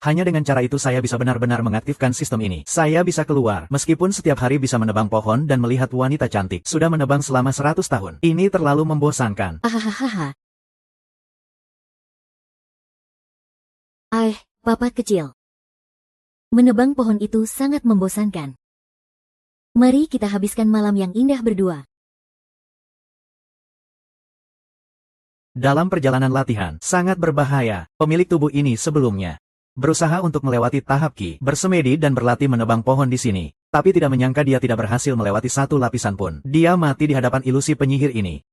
Hanya dengan cara itu saya bisa benar-benar mengaktifkan sistem ini. Saya bisa keluar, meskipun setiap hari bisa menebang pohon dan melihat wanita cantik. Sudah menebang selama 100 tahun. Ini terlalu membosankan. Ahahaha. Papa kecil. Menebang pohon itu sangat membosankan. Mari kita habiskan malam yang indah berdua. Dalam perjalanan latihan, sangat berbahaya. Pemilik tubuh ini sebelumnya berusaha untuk melewati tahap Ki, bersemedi dan berlatih menebang pohon di sini. Tapi tidak menyangka dia tidak berhasil melewati satu lapisan pun. Dia mati di hadapan ilusi penyihir ini.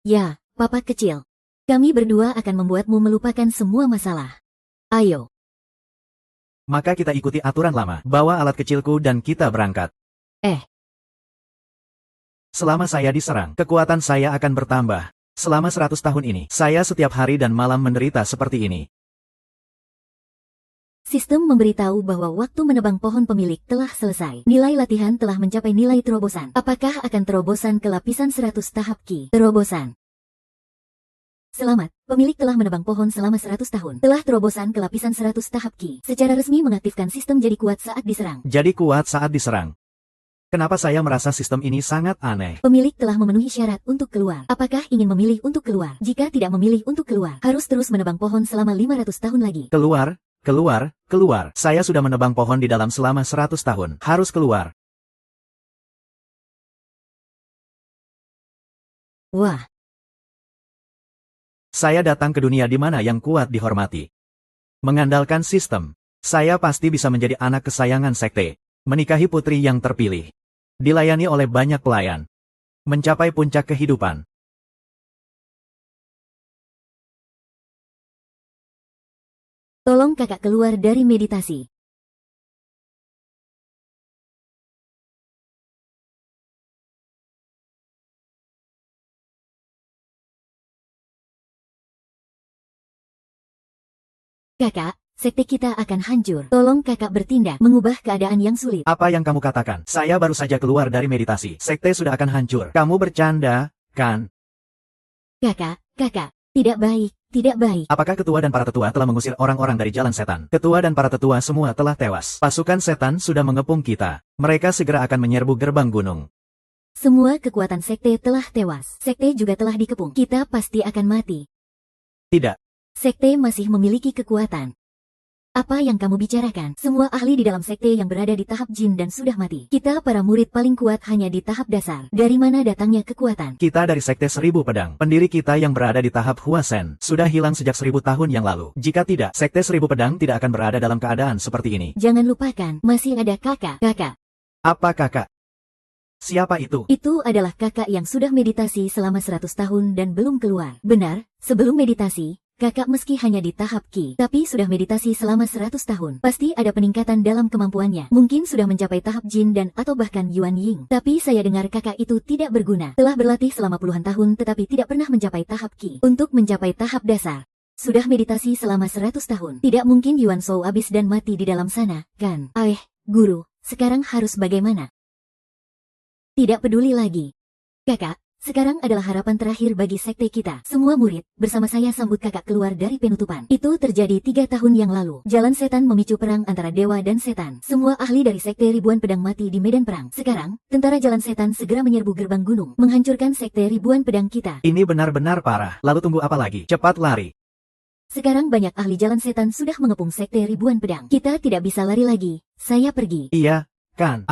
Ya, Papa kecil. Kami berdua akan membuatmu melupakan semua masalah. Ayo. Maka kita ikuti aturan lama. Bawa alat kecilku dan kita berangkat. Selama saya diserang, kekuatan saya akan bertambah. Selama 100 tahun ini, saya setiap hari dan malam menderita seperti ini. Sistem memberitahu bahwa waktu menebang pohon pemilik telah selesai. Nilai latihan telah mencapai nilai terobosan. Apakah akan terobosan ke lapisan 100 tahap Ki? Terobosan. Selamat, pemilik telah menebang pohon selama 100 tahun. Telah terobosan ke lapisan 100 tahap Ki. Secara resmi mengaktifkan sistem jadi kuat saat diserang. Jadi kuat saat diserang. Kenapa saya merasa sistem ini sangat aneh? Pemilik telah memenuhi syarat untuk keluar. Apakah ingin memilih untuk keluar? Jika tidak memilih untuk keluar, harus terus menebang pohon selama 500 tahun lagi. Keluar, keluar, keluar. Saya sudah menebang pohon di dalam selama 100 tahun. Harus keluar. Wah. Saya datang ke dunia di mana yang kuat dihormati. Mengandalkan sistem, saya pasti bisa menjadi anak kesayangan sekte, menikahi putri yang terpilih, dilayani oleh banyak pelayan, mencapai puncak kehidupan. Tolong kakak keluar dari meditasi. Kakak, sekte kita akan hancur. Tolong kakak bertindak, mengubah keadaan yang sulit. Apa yang kamu katakan? Saya baru saja keluar dari meditasi. Sekte sudah akan hancur. Kamu bercanda, kan? Kakak, tidak baik, tidak baik. Apakah ketua dan para tetua telah mengusir orang-orang dari jalan setan? Ketua dan para tetua semua telah tewas. Pasukan setan sudah mengepung kita. Mereka segera akan menyerbu gerbang gunung. Semua kekuatan sekte telah tewas. Sekte juga telah dikepung. Kita pasti akan mati. Tidak. Sekte masih memiliki kekuatan. Apa yang kamu bicarakan? Semua ahli di dalam sekte yang berada di tahap jin dan sudah mati. Kita para murid paling kuat hanya di tahap dasar. Dari mana datangnya kekuatan? Kita dari sekte 1000 pedang. Pendiri kita yang berada di tahap Huasen sudah hilang sejak 1000 tahun yang lalu. Jika tidak, sekte 1000 pedang tidak akan berada dalam keadaan seperti ini. Jangan lupakan, masih ada kakak. Kakak. Apa kakak? Siapa itu? Itu adalah kakak yang sudah meditasi selama 100 tahun dan belum keluar. Benar, sebelum meditasi, kakak meski hanya di tahap Ki, tapi sudah meditasi selama 100 tahun. Pasti ada peningkatan dalam kemampuannya. Mungkin sudah mencapai tahap Jin dan atau bahkan Yuan Ying. Tapi saya dengar kakak itu tidak berguna. Telah berlatih selama puluhan tahun tetapi tidak pernah mencapai tahap Ki. Untuk mencapai tahap dasar, sudah meditasi selama 100 tahun. Tidak mungkin Yuan Shou habis dan mati di dalam sana, kan? Guru, sekarang harus bagaimana? Tidak peduli lagi. Kakak, sekarang adalah harapan terakhir bagi sekte kita. Semua murid, bersama saya sambut kakak keluar dari penutupan. Itu terjadi 3 tahun yang lalu. Jalan setan memicu perang antara dewa dan setan. Semua ahli dari sekte ribuan pedang mati di medan perang. Sekarang, tentara jalan setan segera menyerbu gerbang gunung, menghancurkan sekte ribuan pedang kita. Ini benar-benar parah. Lalu tunggu apa lagi? Cepat lari. Sekarang banyak ahli jalan setan sudah mengepung sekte ribuan pedang. Kita tidak bisa lari lagi. Saya pergi. Iya, kan?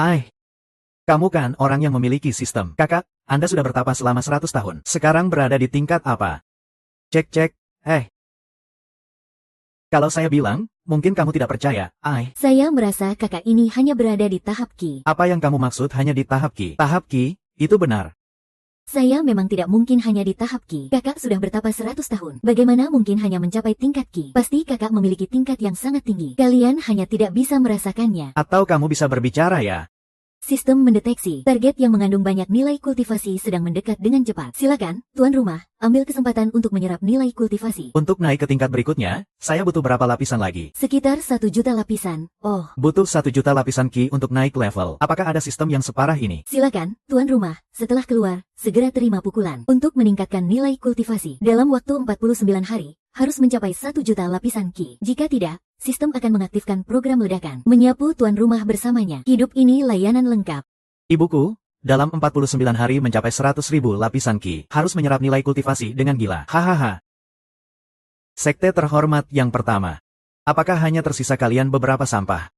Kamu kan orang yang memiliki sistem. Kakak, Anda sudah bertapa selama 100 tahun. Sekarang berada di tingkat apa? Cek. Kalau saya bilang, mungkin kamu tidak percaya. Saya merasa kakak ini hanya berada di tahap Ki. Apa yang kamu maksud hanya di tahap Ki? Tahap Ki, itu benar. Saya memang tidak mungkin hanya di tahap Ki. Kakak sudah bertapa 100 tahun. Bagaimana mungkin hanya mencapai tingkat Ki? Pasti kakak memiliki tingkat yang sangat tinggi. Kalian hanya tidak bisa merasakannya. Atau kamu bisa berbicara ya? Sistem mendeteksi target yang mengandung banyak nilai kultivasi sedang mendekat dengan cepat. Silakan, tuan rumah, ambil kesempatan untuk menyerap nilai kultivasi. Untuk naik ke tingkat berikutnya, saya butuh berapa lapisan lagi? Sekitar 1 juta lapisan. Oh, Butuh 1 juta lapisan Ki untuk naik level. Apakah ada sistem yang separah ini? silakan, tuan rumah. Setelah keluar, segera terima pukulan. Untuk meningkatkan nilai kultivasi, dalam waktu 49 hari, harus mencapai 1 juta lapisan Ki. Jika tidak, sistem akan mengaktifkan program ledakan. Menyapu tuan rumah bersamanya. Hidup ini layanan lengkap. Ibuku, dalam 49 hari mencapai 100.000 lapisan Ki, harus menyerap nilai kultivasi dengan gila. Hahaha. Sekte terhormat yang pertama. Apakah hanya tersisa kalian beberapa sampah?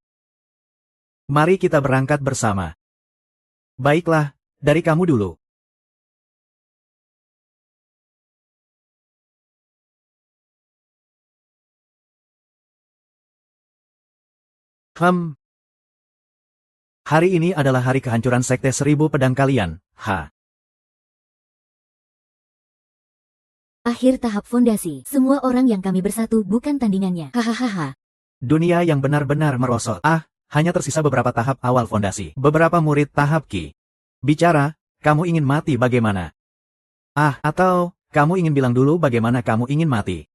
Mari kita berangkat bersama. Baiklah, dari kamu dulu. Hari ini adalah hari kehancuran Sekte 1000 Pedang kalian, Akhir tahap fondasi. Semua orang yang kami bersatu bukan tandingannya. Hahaha. Dunia yang benar-benar merosot. Hanya tersisa beberapa tahap awal fondasi. Beberapa murid tahap Ki. Bicara, kamu ingin mati bagaimana? Atau, kamu ingin bilang dulu bagaimana kamu ingin mati?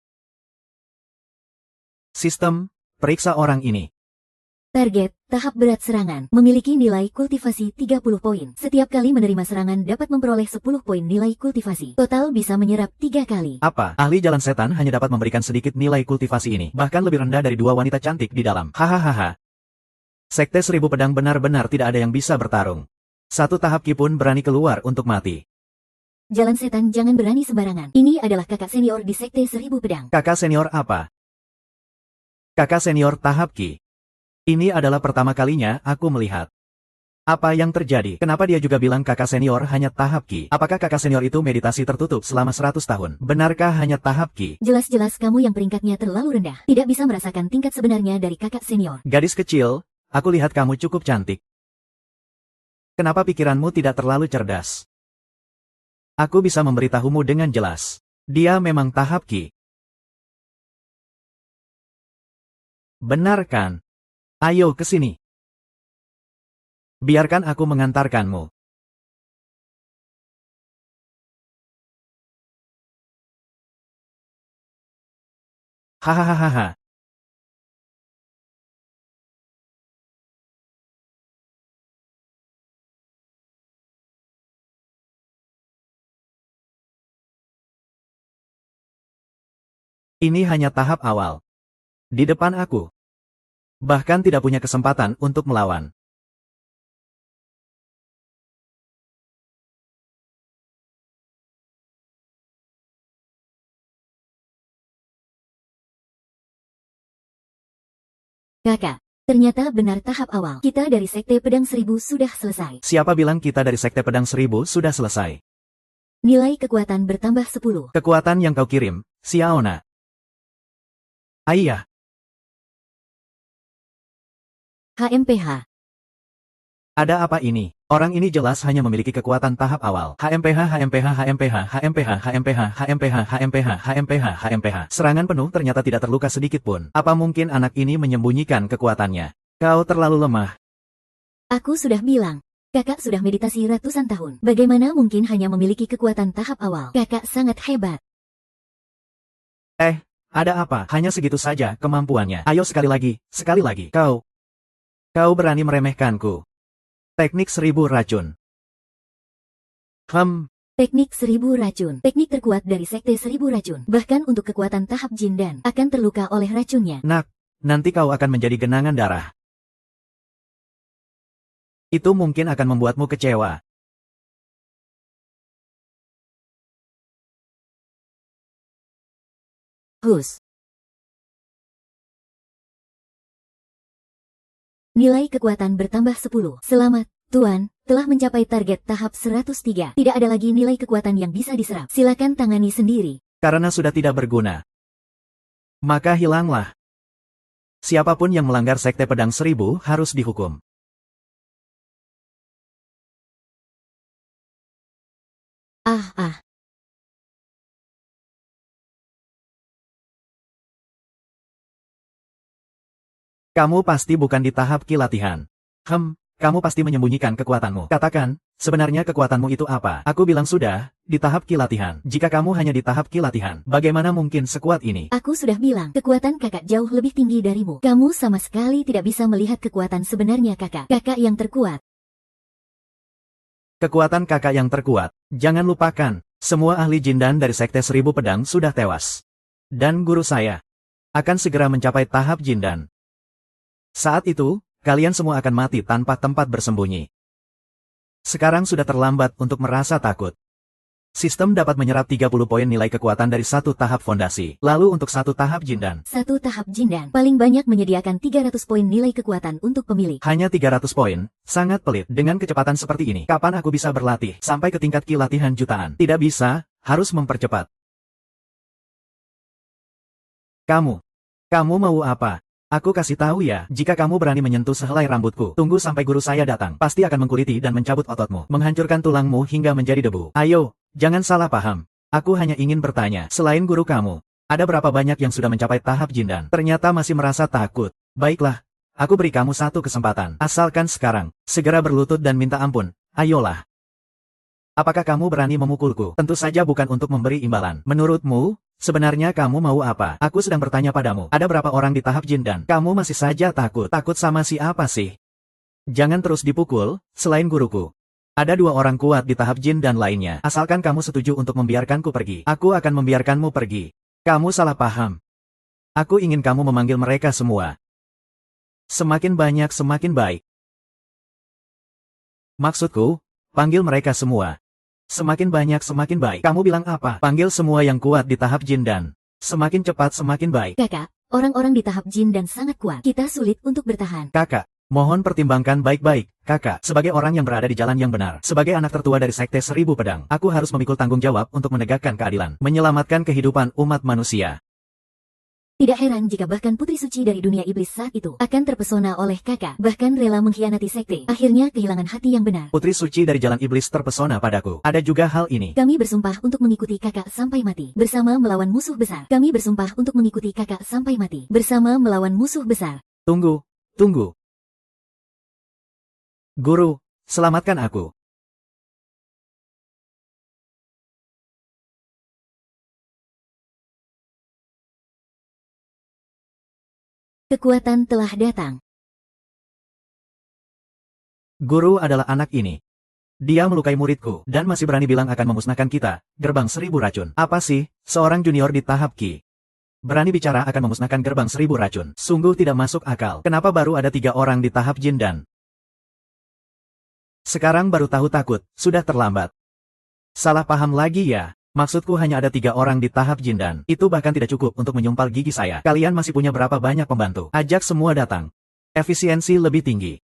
Sistem, periksa orang ini. Target, tahap berat serangan, memiliki nilai kultivasi 30 poin. Setiap kali menerima serangan dapat memperoleh 10 poin nilai kultivasi. Total bisa menyerap 3 kali. Apa? Ahli jalan setan hanya dapat memberikan sedikit nilai kultivasi ini. Bahkan lebih rendah dari 2 wanita cantik di dalam. Hahaha. Sekte 1000 Pedang benar-benar tidak ada yang bisa bertarung. Satu tahap Ki pun berani keluar untuk mati. Jalan setan jangan berani sembarangan. Ini adalah kakak senior di Sekte 1000 Pedang. Kakak senior apa? Kakak senior tahap Ki. Ini adalah pertama kalinya aku melihat. Apa yang terjadi? Kenapa dia juga bilang kakak senior hanya tahap Ki? Apakah kakak senior itu meditasi tertutup selama 100 tahun? Benarkah hanya tahap Ki? Jelas-jelas kamu yang peringkatnya terlalu rendah. Tidak bisa merasakan tingkat sebenarnya dari kakak senior. Gadis kecil, aku lihat kamu cukup cantik. Kenapa pikiranmu tidak terlalu cerdas? Aku bisa memberitahumu dengan jelas. Dia memang tahap Ki. Benar kan? Ayo ke sini. Biarkan aku mengantarkanmu. Hahaha. Ini hanya tahap awal. Di depan aku. Bahkan tidak punya kesempatan untuk melawan. Kakak, ternyata benar tahap awal. Kita dari Sekte Pedang 1000 sudah selesai. Siapa bilang kita dari Sekte Pedang 1000 sudah selesai? Nilai kekuatan bertambah 10. Kekuatan yang kau kirim, Xiaona. Ayah. HMPH. Ada apa ini? Orang ini jelas hanya memiliki kekuatan tahap awal. HMPH, HMPH, HMPH, HMPH, HMPH, HMPH, HMPH, HMPH, HMPH. Serangan penuh ternyata tidak terluka sedikit pun. Apa mungkin anak ini menyembunyikan kekuatannya? Kau terlalu lemah. Aku sudah bilang, kakak sudah meditasi ratusan tahun. Bagaimana mungkin hanya memiliki kekuatan tahap awal? Kakak sangat hebat. Ada apa? Hanya segitu saja kemampuannya. Ayo sekali lagi, sekali lagi. Kau berani meremehkanku. Teknik 1000 racun. Teknik 1000 racun. Teknik terkuat dari Sekte 1000 racun. Bahkan untuk kekuatan tahap jin dan akan terluka oleh racunnya. Nanti kau akan menjadi genangan darah. Itu mungkin akan membuatmu kecewa. Hus. Nilai kekuatan bertambah 10. Selamat, Tuan, telah mencapai target tahap 103. Tidak ada lagi nilai kekuatan yang bisa diserap. Silakan tangani sendiri. Karena sudah tidak berguna. Maka hilanglah. Siapapun yang melanggar Sekte Pedang 1000 harus dihukum. Kamu pasti bukan di tahap Ki latihan. kamu pasti menyembunyikan kekuatanmu. Katakan, sebenarnya kekuatanmu itu apa? Aku bilang sudah, di tahap ki latihan. Jika kamu hanya di tahap ki latihan, bagaimana mungkin sekuat ini? Aku sudah bilang, kekuatan kakak jauh lebih tinggi darimu. Kamu sama sekali tidak bisa melihat kekuatan sebenarnya kakak. Kakak yang terkuat. Kekuatan kakak yang terkuat. Jangan lupakan, semua ahli Jindan dari Sekte Seribu Pedang sudah tewas. Dan guru saya akan segera mencapai tahap Jindan. Saat itu, kalian semua akan mati tanpa tempat bersembunyi. Sekarang sudah terlambat untuk merasa takut. Sistem dapat menyerap 30 poin nilai kekuatan dari satu tahap fondasi. Lalu untuk satu tahap Jindan. Satu tahap Jindan paling banyak menyediakan 300 poin nilai kekuatan untuk pemilik. Hanya 300 poin, sangat pelit. Dengan kecepatan seperti ini, kapan aku bisa berlatih sampai ke tingkat ki latihan jutaan? Tidak bisa, harus mempercepat. Kamu mau apa? Aku kasih tahu ya, jika kamu berani menyentuh sehelai rambutku, tunggu sampai guru saya datang. Pasti akan mengkuliti dan mencabut ototmu, menghancurkan tulangmu hingga menjadi debu. Ayo, jangan salah paham. Aku hanya ingin bertanya, selain guru kamu, ada berapa banyak yang sudah mencapai tahap Jindan? Ternyata masih merasa takut. Baiklah, aku beri kamu satu kesempatan. Asalkan sekarang, segera berlutut dan minta ampun. Ayolah. Apakah kamu berani memukulku? Tentu saja bukan untuk memberi imbalan. Menurutmu, sebenarnya kamu mau apa? Aku sedang bertanya padamu. Ada berapa orang di tahap Jindan? Kamu masih saja takut. Takut sama siapa sih? Jangan terus dipukul, selain guruku. Ada 2 orang kuat di tahap Jindan lainnya. Asalkan kamu setuju untuk membiarkanku pergi, aku akan membiarkanmu pergi. Kamu salah paham. Aku ingin kamu memanggil mereka semua. Semakin banyak semakin baik. Maksudku, panggil mereka semua. Semakin banyak semakin baik. Kamu bilang apa? Panggil semua yang kuat di tahap Jindan. Semakin cepat semakin baik. Kakak, orang-orang di tahap Jindan sangat kuat. Kita sulit untuk bertahan. Kakak, mohon pertimbangkan baik-baik. Kakak, sebagai orang yang berada di jalan yang benar, sebagai anak tertua dari Sekte Seribu Pedang, aku harus memikul tanggung jawab untuk menegakkan keadilan, menyelamatkan kehidupan umat manusia. Tidak heran jika bahkan putri suci dari dunia iblis saat itu akan terpesona oleh kakak, bahkan rela mengkhianati sekte. Akhirnya kehilangan hati yang benar. Putri suci dari jalan iblis terpesona padaku. Ada juga hal ini. Kami bersumpah untuk mengikuti kakak sampai mati. Bersama melawan musuh besar. Kami bersumpah untuk mengikuti kakak sampai mati. Bersama melawan musuh besar. Tunggu. Guru, selamatkan aku. Kekuatan telah datang. Guru adalah anak ini. Dia melukai muridku, dan masih berani bilang akan memusnahkan kita, gerbang 1000 racun. Apa sih, seorang junior di tahap ki? Berani bicara akan memusnahkan gerbang 1000 racun. Sungguh tidak masuk akal. Kenapa baru ada 3 orang di tahap Jindan? Sekarang baru tahu takut, sudah terlambat. Salah paham lagi ya. Maksudku hanya ada 3 orang di tahap Jindan. Itu bahkan tidak cukup untuk menyumpal gigi saya. Kalian masih punya berapa banyak pembantu? Ajak semua datang. Efisiensi lebih tinggi.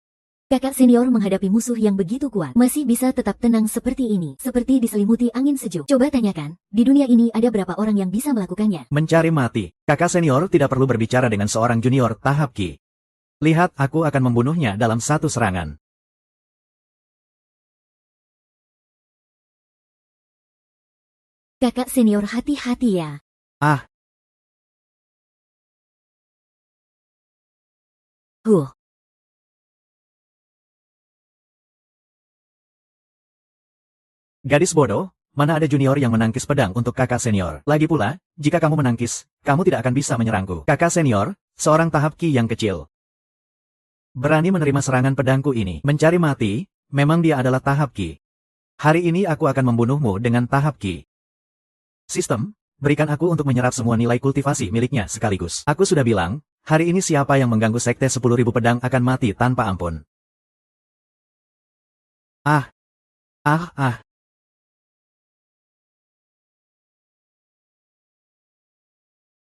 Kakak senior menghadapi musuh yang begitu kuat, masih bisa tetap tenang seperti ini, seperti diselimuti angin sejuk. Coba tanyakan, di dunia ini ada berapa orang yang bisa melakukannya? Mencari mati. Kakak senior tidak perlu berbicara dengan seorang junior tahap ki. Lihat, aku akan membunuhnya dalam satu serangan. Kakak senior hati-hati ya. Ah. Gadis bodoh, mana ada junior yang menangkis pedang untuk kakak senior. Lagi pula, jika kamu menangkis, kamu tidak akan bisa menyerangku. Kakak senior, seorang tahap ki yang kecil. Berani menerima serangan pedangku ini. Mencari mati, memang dia adalah tahap ki. Hari ini aku akan membunuhmu dengan tahap ki. Sistem, berikan aku untuk menyerap semua nilai kultivasi miliknya sekaligus. Aku sudah bilang, hari ini siapa yang mengganggu sekte 10.000 pedang akan mati tanpa ampun.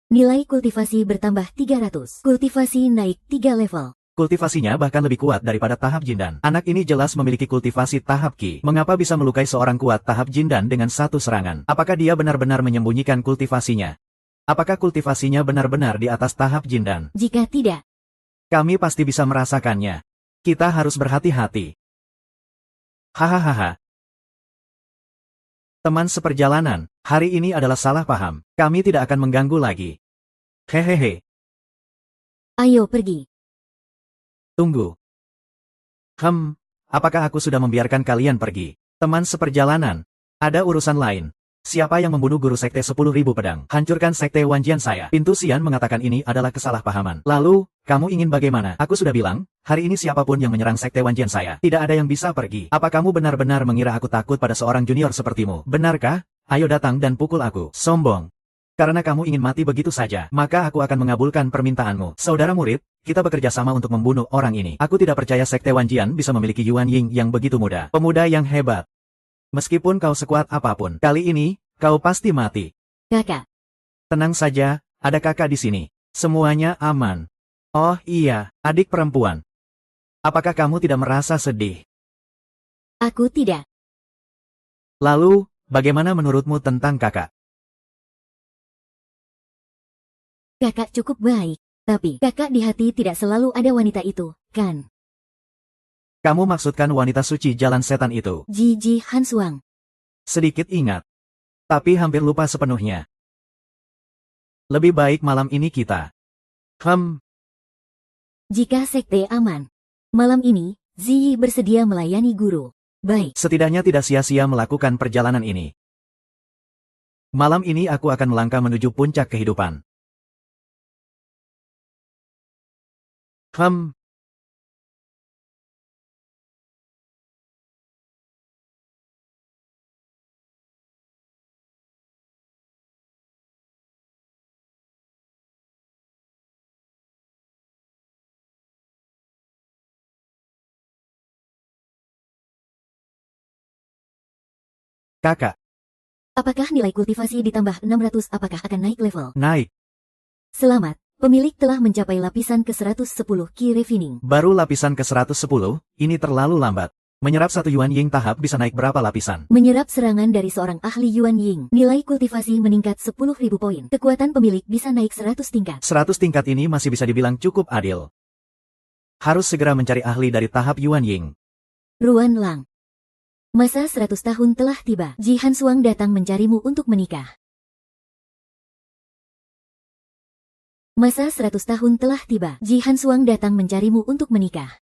Nilai kultivasi bertambah 300. Kultivasi naik 3 level. Kultivasinya bahkan lebih kuat daripada tahap Jindan. Anak ini jelas memiliki kultivasi tahap ki. Mengapa bisa melukai seorang kuat tahap Jindan dengan satu serangan? Apakah dia benar-benar menyembunyikan kultivasinya? Apakah kultivasinya benar-benar di atas tahap Jindan? Jika tidak, kami pasti bisa merasakannya. Kita harus berhati-hati. Hahaha. Teman seperjalanan, hari ini adalah salah paham. Kami tidak akan mengganggu lagi. Hehehe. ayo pergi. Tunggu. Apakah aku sudah membiarkan kalian pergi? Teman seperjalanan. Ada urusan lain. Siapa yang membunuh guru sekte 10.000 pedang? Hancurkan sekte Wanjian saya. Pintu Xian mengatakan ini adalah kesalahpahaman. Lalu, kamu ingin bagaimana? Aku sudah bilang, hari ini siapapun yang menyerang sekte Wanjian saya, tidak ada yang bisa pergi. Apa kamu benar-benar mengira aku takut pada seorang junior sepertimu? Benarkah? Ayo datang dan pukul aku. Sombong. Karena kamu ingin mati begitu saja, maka aku akan mengabulkan permintaanmu. Saudara murid, kita bekerja sama untuk membunuh orang ini. Aku tidak percaya sekte Wanjian bisa memiliki Yuan Ying yang begitu muda. Pemuda yang hebat. Meskipun kau sekuat apapun, kali ini, kau pasti mati. Kakak. Tenang saja, ada kakak di sini. Semuanya aman. Oh iya, adik perempuan. Apakah kamu tidak merasa sedih? Aku tidak. Lalu, bagaimana menurutmu tentang kakak? Kakak cukup baik. Tapi, kakak di hati tidak selalu ada wanita itu, kan? Kamu maksudkan wanita suci jalan setan itu? Ji Hansuang. Sedikit ingat. Tapi hampir lupa sepenuhnya. Lebih baik malam ini kita. Jika sekte aman. Malam ini, Ziyi bersedia melayani guru. Baik. Setidaknya tidak sia-sia melakukan perjalanan ini. Malam ini aku akan melangkah menuju puncak kehidupan. Kakak. Apakah nilai kultivasi ditambah 600 apakah akan naik level? Naik. Selamat, pemilik telah mencapai lapisan ke-110 Ki Refining. Baru lapisan ke-110, ini terlalu lambat. Menyerap satu Yuan Ying tahap bisa naik berapa lapisan? Menyerap serangan dari seorang ahli Yuan Ying. Nilai kultivasi meningkat 10.000 poin. Kekuatan pemilik bisa naik 100 tingkat. 100 tingkat ini masih bisa dibilang cukup adil. Harus segera mencari ahli dari tahap Yuan Ying. Ruan Lang. Masa 100 tahun telah tiba. Ji Hansuang datang mencarimu untuk menikah. Masa 100 tahun telah tiba. Ji Hansuang datang mencarimu untuk menikah.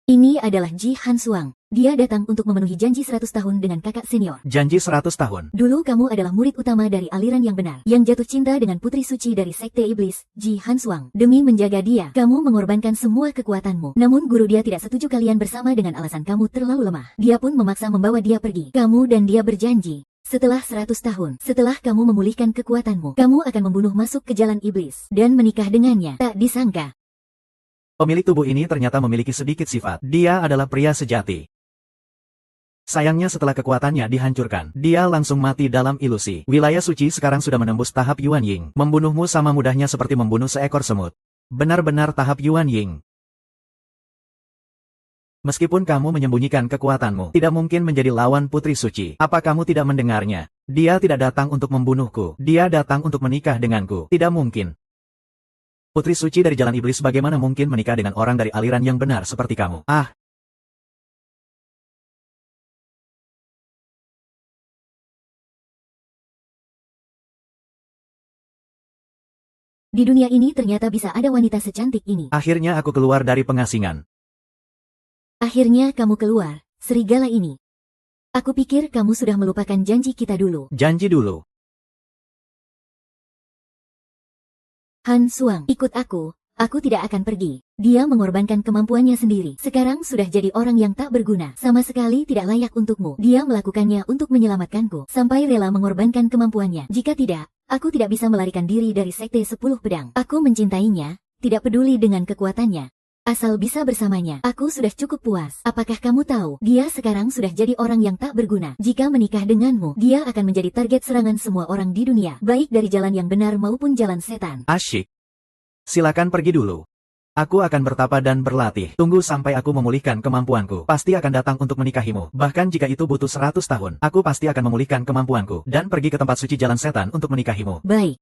Ini adalah Ji Hansuang. Dia datang untuk memenuhi janji 100 tahun dengan kakak senior. Janji 100 tahun. Dulu kamu adalah murid utama dari aliran yang benar, yang jatuh cinta dengan putri suci dari sekte iblis, Ji Hansuang. Demi menjaga dia, kamu mengorbankan semua kekuatanmu. Namun guru dia tidak setuju kalian bersama dengan alasan kamu terlalu lemah. Dia pun memaksa membawa dia pergi. Kamu dan dia berjanji. Setelah 100 tahun, setelah kamu memulihkan kekuatanmu, kamu akan membunuh masuk ke jalan iblis, dan menikah dengannya. Tak disangka. Pemilik tubuh ini ternyata memiliki sedikit sifat. Dia adalah pria sejati. Sayangnya setelah kekuatannya dihancurkan, dia langsung mati dalam ilusi. Wilayah suci sekarang sudah menembus tahap Yuan Ying. Membunuhmu sama mudahnya seperti membunuh seekor semut. Benar-benar tahap Yuan Ying. Meskipun kamu menyembunyikan kekuatanmu, tidak mungkin menjadi lawan putri suci. Apa kamu tidak mendengarnya? Dia tidak datang untuk membunuhku. Dia datang untuk menikah denganku. Tidak mungkin. Putri suci dari jalan iblis bagaimana mungkin menikah dengan orang dari aliran yang benar seperti kamu? Di dunia ini ternyata bisa ada wanita secantik ini. Akhirnya aku keluar dari pengasingan. Akhirnya kamu keluar, serigala ini. Aku pikir kamu sudah melupakan janji kita dulu. Janji dulu. Han Suang, ikut aku tidak akan pergi. Dia mengorbankan kemampuannya sendiri. Sekarang sudah jadi orang yang tak berguna. Sama sekali tidak layak untukmu. Dia melakukannya untuk menyelamatkanku. Sampai rela mengorbankan kemampuannya. Jika tidak, aku tidak bisa melarikan diri dari sekte 10 pedang. Aku mencintainya, tidak peduli dengan kekuatannya. Asal bisa bersamanya, aku sudah cukup puas. Apakah kamu tahu, dia sekarang sudah jadi orang yang tak berguna. Jika menikah denganmu, dia akan menjadi target serangan semua orang di dunia. Baik dari jalan yang benar maupun jalan setan. Asyik. Silakan pergi dulu. Aku akan bertapa dan berlatih. Tunggu sampai aku memulihkan kemampuanku. Pasti akan datang untuk menikahimu. Bahkan jika itu butuh 100 tahun, aku pasti akan memulihkan kemampuanku. Dan pergi ke tempat suci jalan setan untuk menikahimu. Baik.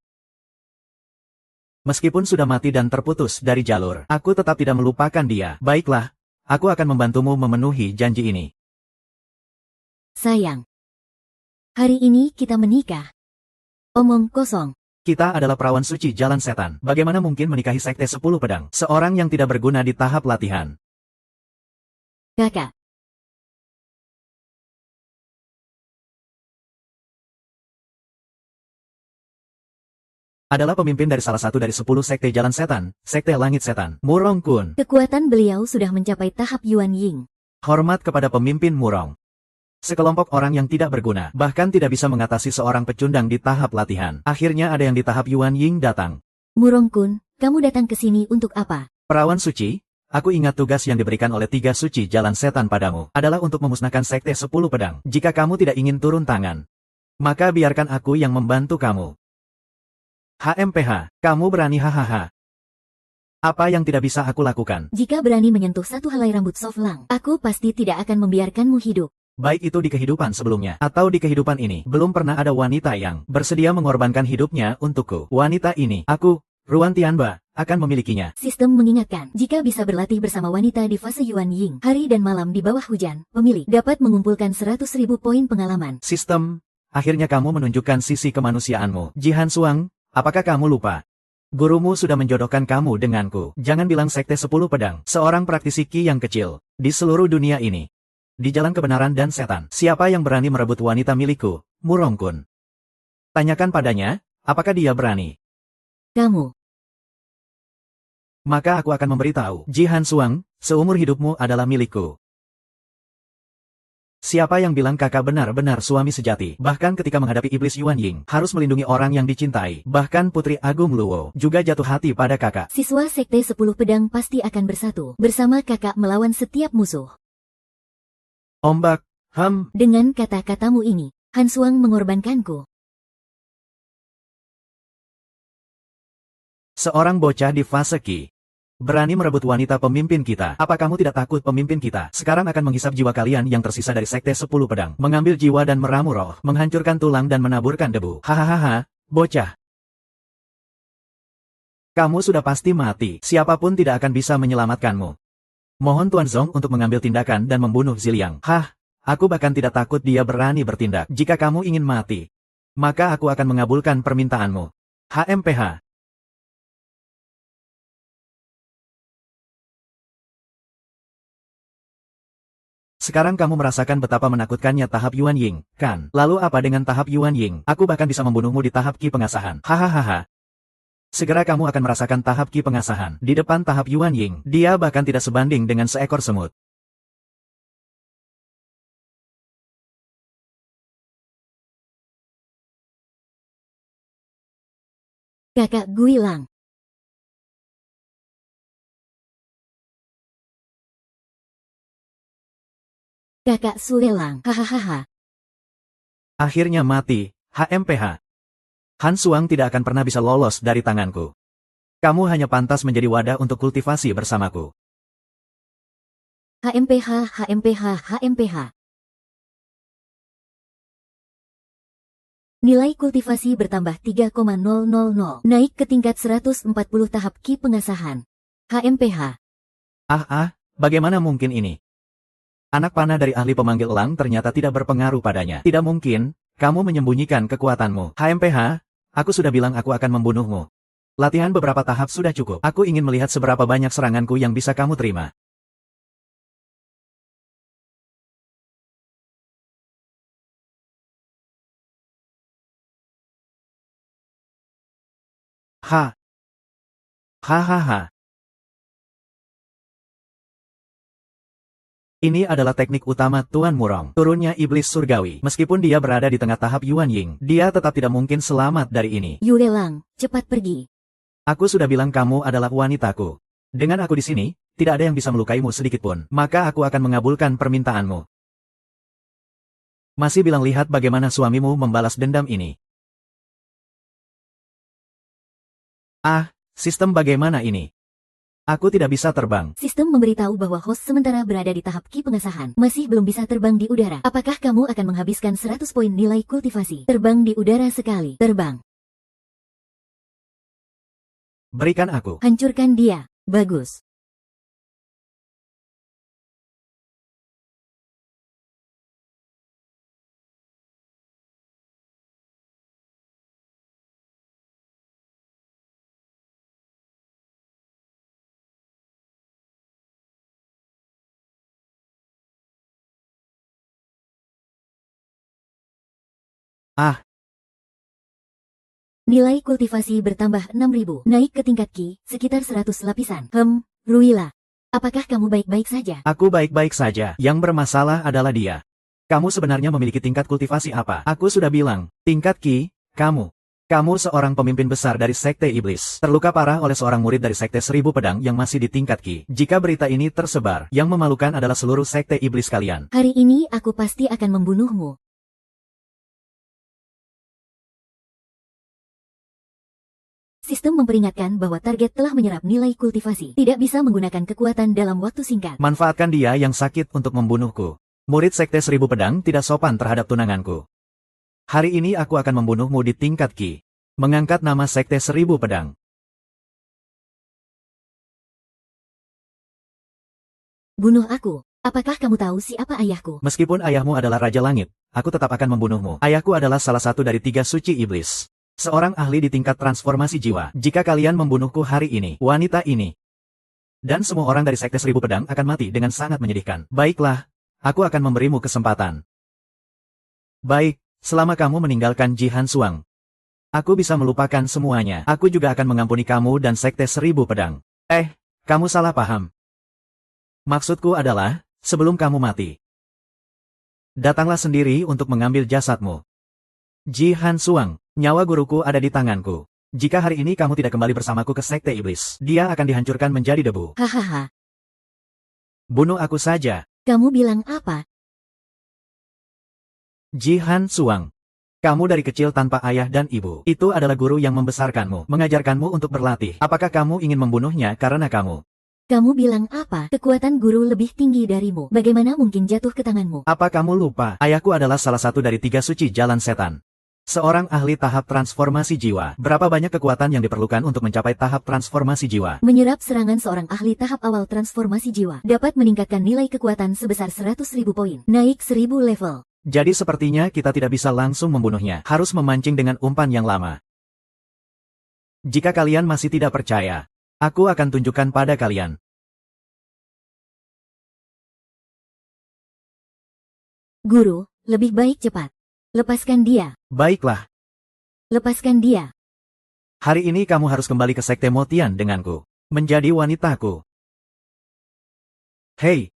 Meskipun sudah mati dan terputus dari jalur, aku tetap tidak melupakan dia. Baiklah, aku akan membantumu memenuhi janji ini. Sayang. Hari ini kita menikah. Omong kosong. Kita adalah perawan suci jalan setan. Bagaimana mungkin menikahi sekte 10 pedang? Seorang yang tidak berguna di tahap latihan. Kakak. Adalah pemimpin dari salah satu dari 10 sekte jalan setan, sekte langit setan, Murong Kun. Kekuatan beliau sudah mencapai tahap Yuan Ying. Hormat kepada pemimpin Murong. Sekelompok orang yang tidak berguna, bahkan tidak bisa mengatasi seorang pecundang di tahap latihan. Akhirnya ada yang di tahap Yuan Ying datang. Murong Kun, kamu datang ke sini untuk apa? Perawan suci, aku ingat tugas yang diberikan oleh 3 suci jalan setan padamu, adalah untuk memusnahkan sekte 10 pedang. Jika kamu tidak ingin turun tangan, maka biarkan aku yang membantu kamu. HMPH, kamu berani hahaha. Apa yang tidak bisa aku lakukan? Jika berani menyentuh satu helai rambut Soflang, aku pasti tidak akan membiarkanmu hidup. Baik itu di kehidupan sebelumnya, atau di kehidupan ini, belum pernah ada wanita yang bersedia mengorbankan hidupnya untukku. Wanita ini, aku, Ruan Tianba, akan memilikinya. Sistem mengingatkan, jika bisa berlatih bersama wanita di fase Yuan Ying, hari dan malam di bawah hujan, pemilik dapat mengumpulkan 100.000 poin pengalaman. Sistem, akhirnya kamu menunjukkan sisi kemanusiaanmu. Jihan Suang, apakah kamu lupa? Gurumu sudah menjodohkan kamu denganku. Jangan bilang sekte 10 pedang. Seorang praktisi Qi yang kecil, di seluruh dunia ini. Di jalan kebenaran dan setan. Siapa yang berani merebut wanita milikku? Murong Kun. Tanyakan padanya, apakah dia berani? Kamu. Maka aku akan memberitahu. Jihan Suang, seumur hidupmu adalah milikku. Siapa yang bilang kakak benar-benar suami sejati? Bahkan ketika menghadapi iblis Yuan Ying, harus melindungi orang yang dicintai. Bahkan Putri Agung Luo juga jatuh hati pada kakak. Siswa sekte 10 pedang pasti akan bersatu bersama kakak melawan setiap musuh. Ombak, Dengan kata-katamu ini, Han Suang mengorbankanku. Seorang bocah di fase Qi. Berani merebut wanita pemimpin kita. Apa kamu tidak takut pemimpin kita sekarang akan menghisap jiwa kalian yang tersisa dari sekte 10 pedang? Mengambil jiwa dan meramu roh, menghancurkan tulang dan menaburkan debu. Hahaha, bocah. Kamu sudah pasti mati. Siapapun tidak akan bisa menyelamatkanmu. Mohon Tuan Zong untuk mengambil tindakan dan membunuh Ziliang. Aku bahkan tidak takut dia berani bertindak. Jika kamu ingin mati, maka aku akan mengabulkan permintaanmu. HMPH. Sekarang kamu merasakan betapa menakutkannya tahap Yuan Ying, kan? Lalu apa dengan tahap Yuan Ying? Aku bahkan bisa membunuhmu di tahap Qi pengasahan. Hahaha. Segera kamu akan merasakan tahap Qi pengasahan. Di depan tahap Yuan Ying, dia bahkan tidak sebanding dengan seekor semut. Kakak Guilang. Kakak Suelang. Hahaha. Akhirnya mati. HMPH. Han Suang tidak akan pernah bisa lolos dari tanganku. Kamu hanya pantas menjadi wadah untuk kultivasi bersamaku. HMPH, HMPH, HMPH. Nilai kultivasi bertambah 3,000, naik ke tingkat 140 tahap Qi pengasahan. HMPH. Bagaimana mungkin ini? Anak panah dari ahli pemanggil elang ternyata tidak berpengaruh padanya. Tidak mungkin, kamu menyembunyikan kekuatanmu. HMPH, aku sudah bilang aku akan membunuhmu. Latihan beberapa tahap sudah cukup. Aku ingin melihat seberapa banyak seranganku yang bisa kamu terima. Hahaha. Ini adalah teknik utama Tuan Murong. Turunnya iblis surgawi. Meskipun dia berada di tengah tahap Yuan Ying, dia tetap tidak mungkin selamat dari ini. Yue Lang, cepat pergi. Aku sudah bilang kamu adalah wanitaku. Dengan aku di sini, tidak ada yang bisa melukaimu sedikitpun. Maka aku akan mengabulkan permintaanmu. Masih bilang lihat bagaimana suamimu membalas dendam ini. Sistem bagaimana ini? Aku tidak bisa terbang. Sistem memberitahu bahwa host sementara berada di tahap Qi pengasahan. Masih belum bisa terbang di udara. Apakah kamu akan menghabiskan 100 poin nilai kultivasi? Terbang di udara sekali. Terbang. Berikan aku. Hancurkan dia. Bagus. Ah, Nilai kultivasi bertambah 6.000. Naik ke tingkat Ki, sekitar 100 lapisan. Ruila. Apakah kamu baik-baik saja? aku baik-baik saja. Yang bermasalah adalah dia. Kamu sebenarnya memiliki tingkat kultivasi apa? Aku sudah bilang, tingkat Ki, kamu. Kamu seorang pemimpin besar dari Sekte Iblis. Terluka parah oleh seorang murid dari Sekte Seribu Pedang yang masih di tingkat Ki. Jika berita ini tersebar, yang memalukan adalah seluruh Sekte Iblis kalian. Hari ini aku pasti akan membunuhmu. Sistem memperingatkan bahwa target telah menyerap nilai kultivasi. Tidak bisa menggunakan kekuatan dalam waktu singkat. Manfaatkan dia yang sakit untuk membunuhku. Murid Sekte Seribu Pedang tidak sopan terhadap tunanganku. Hari ini aku akan membunuhmu di tingkat Ki. Mengangkat nama Sekte Seribu Pedang. Bunuh aku. Apakah kamu tahu siapa ayahku? Meskipun ayahmu adalah Raja Langit, aku tetap akan membunuhmu. Ayahku adalah salah satu dari 3 suci iblis. Seorang ahli di tingkat transformasi jiwa. Jika kalian membunuhku hari ini, wanita ini, dan semua orang dari Sekte Seribu Pedang akan mati dengan sangat menyedihkan. Baiklah, aku akan memberimu kesempatan. Baik, selama kamu meninggalkan Jihan Suang, aku bisa melupakan semuanya. Aku juga akan mengampuni kamu dan Sekte Seribu Pedang. Kamu salah paham. Maksudku adalah, sebelum kamu mati, datanglah sendiri untuk mengambil jasadmu. Jihan Suang, nyawa guruku ada di tanganku. Jika hari ini kamu tidak kembali bersamaku ke Sekte Iblis, dia akan dihancurkan menjadi debu. Hahaha. Bunuh aku saja. Kamu bilang apa? Jihan Suang. Kamu dari kecil tanpa ayah dan ibu. Itu adalah guru yang membesarkanmu, mengajarkanmu untuk berlatih. Apakah kamu ingin membunuhnya karena kamu? Kamu bilang apa? Kekuatan guru lebih tinggi darimu. Bagaimana mungkin jatuh ke tanganmu? Apa kamu lupa? Ayahku adalah salah satu dari 3 suci jalan setan. Seorang ahli tahap transformasi jiwa. Berapa banyak kekuatan yang diperlukan untuk mencapai tahap transformasi jiwa? Menyerap serangan seorang ahli tahap awal transformasi jiwa dapat meningkatkan nilai kekuatan sebesar 100.000 poin. Naik 1000 level. Jadi sepertinya kita tidak bisa langsung membunuhnya. Harus memancing dengan umpan yang lama. Jika kalian masih tidak percaya, aku akan tunjukkan pada kalian. Guru, lebih baik cepat. Lepaskan dia. Baiklah. Lepaskan dia. Hari ini kamu harus kembali ke Sekte Motian denganku. Menjadi wanitaku. Hei.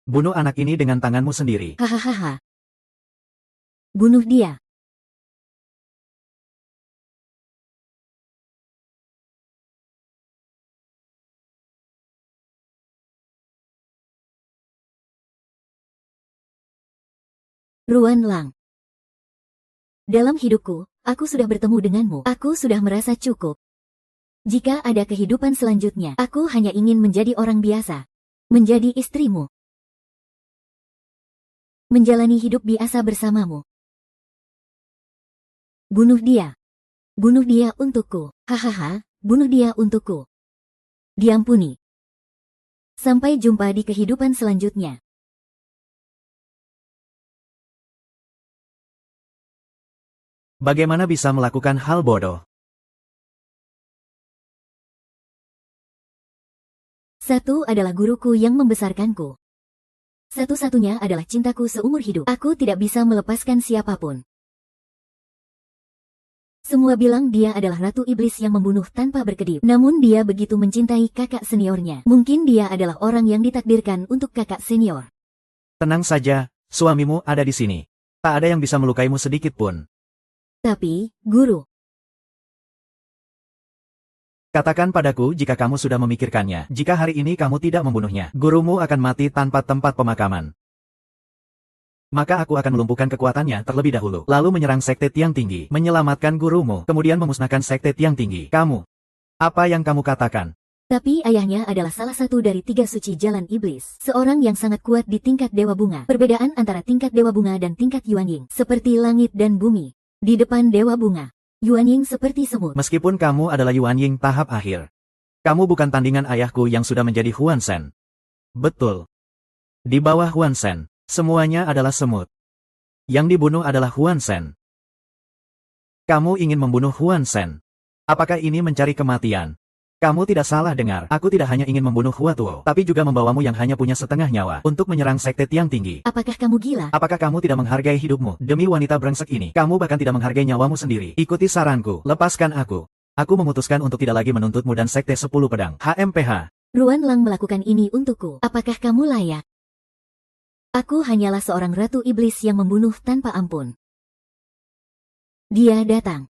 Bunuh anak ini dengan tanganmu sendiri. Hahaha. Bunuh dia. Ruan Lang. Dalam hidupku, aku sudah bertemu denganmu. Aku sudah merasa cukup. Jika ada kehidupan selanjutnya, aku hanya ingin menjadi orang biasa. Menjadi istrimu. Menjalani hidup biasa bersamamu. Bunuh dia. Bunuh dia untukku. Hahaha, bunuh dia untukku. Diampuni. Sampai jumpa di kehidupan selanjutnya. Bagaimana bisa melakukan hal bodoh? Satu adalah guruku yang membesarkanku. Satu-satunya adalah cintaku seumur hidup. Aku tidak bisa melepaskan siapapun. Semua bilang dia adalah Ratu Iblis yang membunuh tanpa berkedip. Namun dia begitu mencintai kakak seniornya. Mungkin dia adalah orang yang ditakdirkan untuk kakak senior. Tenang saja, suamimu ada di sini. Tak ada yang bisa melukaimu sedikit pun. Tapi, guru. Katakan padaku jika kamu sudah memikirkannya. Jika hari ini kamu tidak membunuhnya, gurumu akan mati tanpa tempat pemakaman. Maka aku akan melumpuhkan kekuatannya terlebih dahulu. Lalu menyerang Sekte Tiang Tinggi, menyelamatkan gurumu, kemudian memusnahkan Sekte Tiang Tinggi. Kamu. Apa yang kamu katakan? Tapi ayahnya adalah salah satu dari 3 suci jalan iblis. Seorang yang sangat kuat di tingkat Dewa Bunga. Perbedaan antara tingkat Dewa Bunga dan tingkat Yuan Ying. Seperti langit dan bumi. Di depan Dewa Bunga, Yuan Ying seperti semut. Meskipun kamu adalah Yuan Ying tahap akhir, kamu bukan tandingan ayahku yang sudah menjadi Huan Shen. Betul. Di bawah Huan Shen, semuanya adalah semut. Yang dibunuh adalah Huan Shen. Kamu ingin membunuh Huan Shen. Apakah ini mencari kematian? Kamu tidak salah dengar. Aku tidak hanya ingin membunuh Hua Tuo, tapi juga membawamu yang hanya punya setengah nyawa untuk menyerang sekte Tiang Tinggi. Apakah kamu gila? Apakah kamu tidak menghargai hidupmu? Demi wanita brengsek ini, kamu bahkan tidak menghargai nyawamu sendiri. Ikuti saranku, lepaskan aku. Aku memutuskan untuk tidak lagi menuntutmu dan sekte 10 pedang. HMPH. Ruan Lang melakukan ini untukku. Apakah kamu layak? Aku hanyalah seorang ratu iblis yang membunuh tanpa ampun. Dia datang.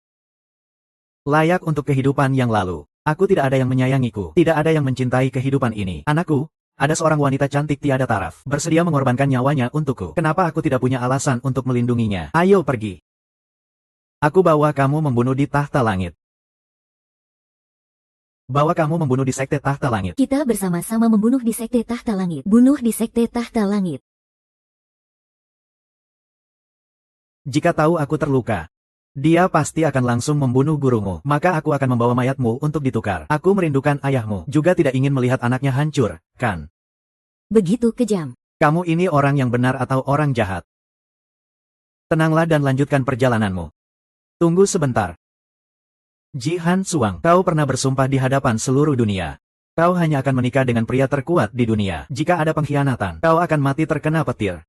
Layak untuk kehidupan yang lalu. Aku tidak ada yang menyayangiku, tidak ada yang mencintai kehidupan ini. Anakku, ada seorang wanita cantik tiada taraf, bersedia mengorbankan nyawanya untukku. Kenapa aku tidak punya alasan untuk melindunginya? Ayo pergi. Aku bawa kamu membunuh di tahta langit. Bawa kamu membunuh di sekte tahta langit. Kita bersama-sama membunuh di sekte tahta langit. Bunuh di sekte tahta langit. Jika tahu aku terluka, dia pasti akan langsung membunuh gurumu. Maka aku akan membawa mayatmu untuk ditukar. Aku merindukan ayahmu. Juga tidak ingin melihat anaknya hancur, kan? Begitu kejam. Kamu ini orang yang benar atau orang jahat? Tenanglah dan lanjutkan perjalananmu. Tunggu sebentar. Jihan Suang, kau pernah bersumpah di hadapan seluruh dunia. Kau hanya akan menikah dengan pria terkuat di dunia. Jika ada pengkhianatan, kau akan mati terkena petir.